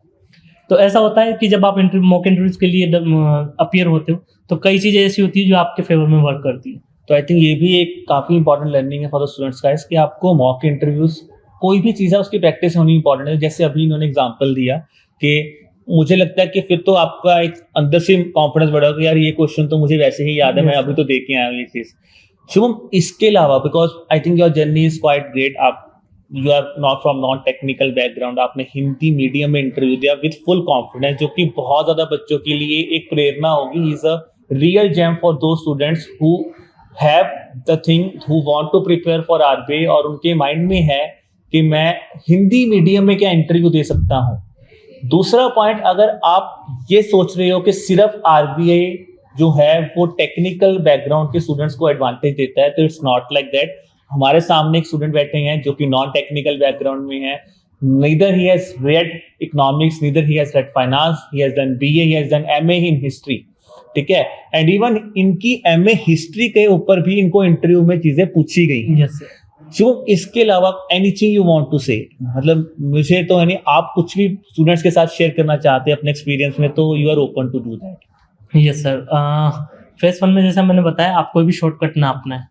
तो ऐसा होता है कि जब आप मॉक इंटरव्यूज के लिए अपीयर होते हो, तो कई चीज़ें ऐसी होती है जो आपके फेवर में वर्क करती है। तो आई थिंक ये भी एक काफ़ी इंपॉर्टेंट लर्निंग है फॉर द स्टूडेंट्स गाइस, कि आपको मॉक इंटरव्यूज, कोई भी चीज़ है उसकी प्रैक्टिस होनी इंपॉर्टेंट है। जैसे अभी इन्होंने एग्जांपल दिया कि मुझे लगता है कि फिर तो आपका एक अंदर से कॉन्फिडेंस बढ़ेगा कि यार ये क्वेश्चन तो मुझे वैसे ही याद है, मैं अभी तो देख के आया हूँ ये चीज़। शुभम, इसके अलावा, because I think your journey is quite great, आप you are not from non technical background, आपने हिंदी मीडियम में इंटरव्यू दिया विद फुल कॉन्फिडेंस, जो कि बहुत ज़्यादा बच्चों के लिए एक प्रेरणा होगी। He is a real gem for those students who have the thing, who want to prepare for RBI, और उनके माइंड में है कि मैं हिंदी मीडियम में क्या इंटरव्यू दे सकता हूँ। दूसरा पॉइंट, अगर आप ये सोच रहे हो कि सिर्फ आरबीआई जो है वो टेक्निकल बैकग्राउंड के स्टूडेंट्स को एडवांटेज देता है, तो इट्स नॉट लाइक दैट। हमारे सामने एक स्टूडेंट बैठे हैं जो कि नॉन टेक्निकल बैकग्राउंड में है, neither he has red economics, neither he has red finance, he has done BA, he has done MA in history, ठीक है, एंड इवन इनकी एमए हिस्ट्री के ऊपर भी इनको इंटरव्यू में चीजें पूछी गई। Yes sir. शुभ, इसके अलावा एनीथिंग यू वांट टू से, मतलब मुझे तो यानी आप कुछ भी स्टूडेंट्स के साथ शेयर करना चाहते हैं अपने एक्सपीरियंस में, तो you are open to do that. Yes sir. Phase 1 में जैसा मैंने बताया, आपको भी शॉर्टकट ना अपना है,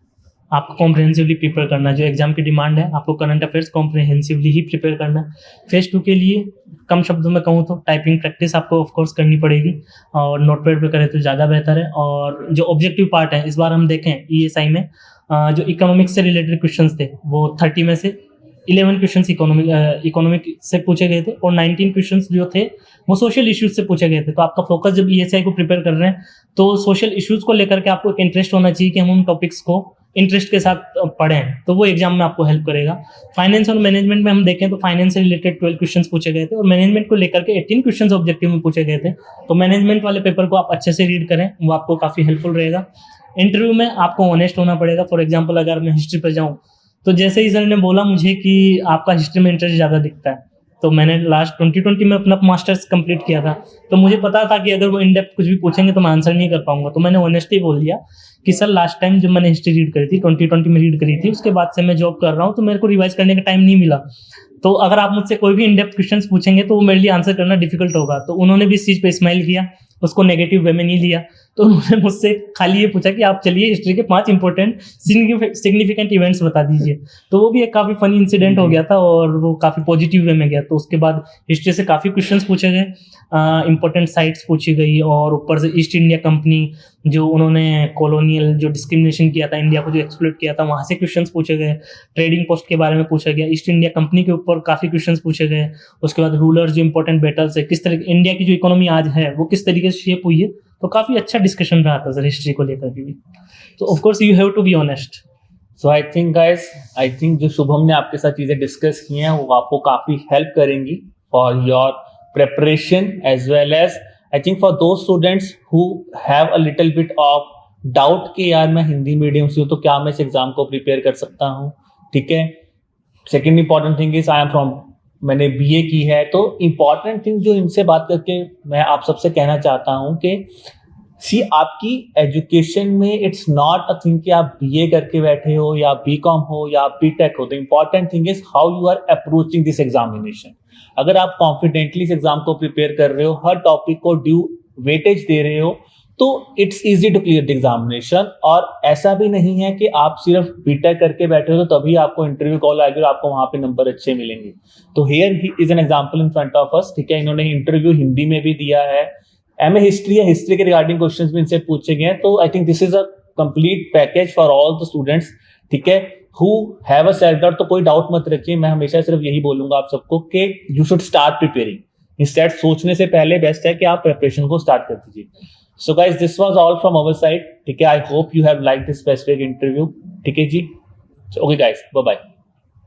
आपको कॉम्प्रिहेंसिवली प्रिपेयर करना है। जो एग्जाम की डिमांड है, आपको करंट अफेयर्स कॉम्प्रिहेंसिवली ही प्रिपेयर करना है। फेज 2 के लिए कम शब्दों में कहूँ तो टाइपिंग प्रैक्टिस आपको ऑफ कोर्स करनी पड़ेगी, और नोटपैड पे करें तो ज़्यादा बेहतर है। और जो ऑब्जेक्टिव पार्ट है, इस बार हम देखें ईएसआई में जो इकोनॉमिक्स से रिलेटेड क्वेश्चंस थे, वो 30 में से 11 क्वेश्चंस इकोनॉमिक से पूछे गए थे, और 19 क्वेश्चंस जो थे वो सोशल इश्यूज से पूछे गए थे। तो आपका फोकस जब ईएसआई को प्रिपेयर कर रहे हैं, तो सोशल इश्यूज को लेकर के आपको एक इंटरेस्ट होना चाहिए कि हम उन टॉपिक्स को इंटरेस्ट के साथ पढ़ें, तो वो एग्जाम में आपको हेल्प करेगा। फाइनेंस और मैनेजमेंट में हम देखें तो फाइनेंस से रिलेटेड 12 क्वेश्चंस पूछे गए थे, और मैनेजमेंट को लेकर के 18 क्वेश्चंस ऑब्जेक्टिव में पूछे गए थे। तो मैनेजमेंट वाले पेपर को आप अच्छे से रीड करें, वो आपको काफ़ी हेल्पफुल रहेगा। इंटरव्यू में आपको ऑनेस्ट होना पड़ेगा। फॉर एग्जाम्पल, अगर मैं हिस्ट्री पर जाऊँ, तो जैसे ही सर ने बोला मुझे कि आपका हिस्ट्री में इंटरेस्ट ज़्यादा दिखता है, तो मैंने लास्ट 2020 में अपना मास्टर्स कंप्लीट किया था, तो मुझे पता था कि अगर वो इन डेप्थ कुछ भी पूछेंगे तो मैं आंसर नहीं कर पाऊंगा। तो मैंने ऑनेस्टली बोल दिया कि सर लास्ट टाइम जब मैंने हिस्ट्री रीड करी थी 2020 में रीड करी थी, उसके बाद से मैं जॉब कर रहा हूँ, तो मेरे को रिवाइज करने का टाइम नहीं मिला। तो अगर आप मुझसे कोई भी इन डेप्थ क्वेश्चंस पूछेंगे तो वो मेरे लिए आंसर करना डिफिकल्ट होगा। तो उन्होंने भी इस चीज़ पे स्माइल किया, उसको नेगेटिव वे में नहीं लिया। तो उन्होंने मुझसे खाली ये पूछा कि आप चलिए हिस्ट्री के 5 इंपॉर्टेंट सिग्निफिकेंट इवेंट्स बता दीजिए। तो वो भी एक काफ़ी फनी इंसिडेंट हो गया था, और वो काफ़ी पॉजिटिव वे में गया। तो उसके बाद हिस्ट्री से काफ़ी क्वेश्चंस पूछे गए, इंपॉर्टेंट साइट्स पूछी गई, और ऊपर से ईस्ट इंडिया कंपनी जो उन्होंने कॉलोनियल जो डिस्क्रिमिनेशन किया था, इंडिया को जो एक्सप्लॉइट किया था, वहाँ से क्वेश्चंस पूछे गए। ट्रेडिंग पोस्ट के बारे में पूछा गया, ईस्ट इंडिया कंपनी के ऊपर काफ़ी क्वेश्चंस पूछे गए। उसके बाद रूलर्स जो इंपॉर्टेंट बैटल्स है, किस तरह इंडिया की जो इकोनॉमी आज है वो किस तरीके से शेप हुई है। तो काफ़ी अच्छा डिस्कशन रहा था सर हिस्ट्री को लेकर के भी। तो of course you have to be honest. So I think guys, जो शुभम ने आपके साथ चीज़ें डिस्कस की हैं वो आपको काफ़ी हेल्प करेंगी for your preparation, as well as I think for those students who have a little bit of doubt कि यार मैं हिंदी मीडियम से हूँ तो क्या मैं इस एग्जाम को प्रिपेयर कर सकता हूँ, ठीक है. Second important thing is I am from, मैंने बीए की है, तो इंपॉर्टेंट थिंग जो इनसे बात करके मैं आप सबसे कहना चाहता हूँ कि सी आपकी एजुकेशन में इट्स नॉट अ थिंग कि आप बीए करके बैठे हो या बीकॉम हो या बीटेक हो. The important thing is how you are approaching this examination. अगर आप कॉन्फिडेंटली इस एग्जाम को प्रिपेयर कर रहे हो, हर टॉपिक को ड्यू वेटेज दे रहे हो, तो it's easy to clear the examination. और ऐसा भी नहीं है कि आप सिर्फ बीटेक करके बैठे हो तो तभी आपको इंटरव्यू कॉल आएगी और आपको वहां पे नंबर अच्छे मिलेंगे. तो here is an example in front of us, ठीक है. इन्होंने इंटरव्यू हिंदी में भी दिया है, एमए हिस्ट्री या हिस्ट्री के रिगार्डिंग क्वेश्चंस भी इनसे पूछे गए हैं. तो आई think this is a complete package for all the students, ठीक है, who have a self doubt. तो कोई डाउट मत रखिए, मैं हमेशा सिर्फ यही बोलूंगा आप सबको कि you should start preparing. Instead सोचने से पहले बेस्ट है कि आप प्रिपरेशन को स्टार्ट कर दीजिए. So guys, this was all from our side. ठीक है, I hope you have liked this specific interview. ठीक है जी. Okay guys, bye bye.